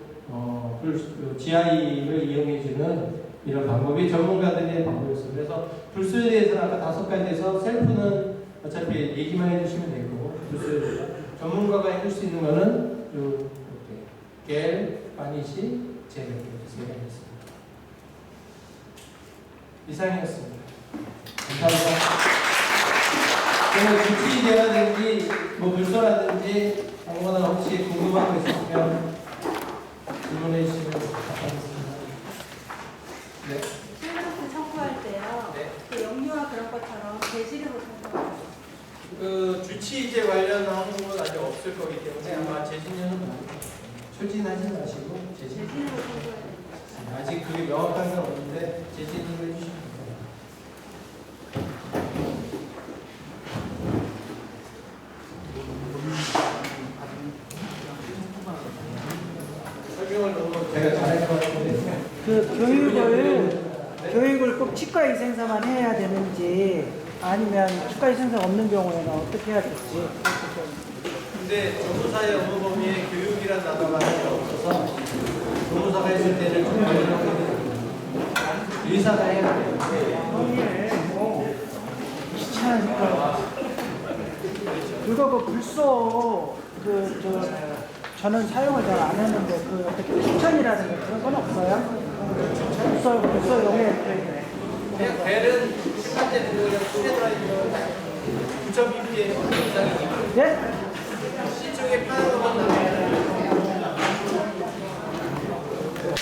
GI를 이용해주는 이런 방법이 전문가들의 방법이었어요. 그래서 불소에 대해서는 아까 5가지에서 셀프는 어차피 얘기만 해주시면 되고, 불소에 전문가가 해줄 수 있는 거는 이렇게 겔, 바니시, 젤 이렇게 세 가지였습니다. 이상이었습니다. 감사합니다. 주치의라든지 불소라든지 아무거나 혹시 궁금한 거 있으시면 질문해 주시면 감사하겠습니다. 네. 실명서 청구할 때요. 네. 그 영유아 그런 것처럼 제시름을 청구하고. 주치의제 관련하는 건 아직 없을 거기 때문에 아마 재진년은 추진하지 마시고 제시름을 청구해야 됩니다. 아직 그게 명확한 건 없는데 재진을 해주시면 됩니다. 설명을 너무 제가 잘할 것 같은데 교육을 꼭 치과의생사만 해야 되는지 아니면 치과의생사 없는 경우에는 어떻게 해야 될지. 근데 조무사의 업무 범위에 교육이란 단어가 하나 없어서 조무사가 했을 때는 의사가 해야 돼요. 귀찮으니까. 그거 불소 저는 사용을 잘 안 했는데 어떻게 추천이라든가 그런 건 없어요? 불소용에 그냥 벨은 10만 대 들어오면 손에 들어있는 9.2pm 이상이니까 네?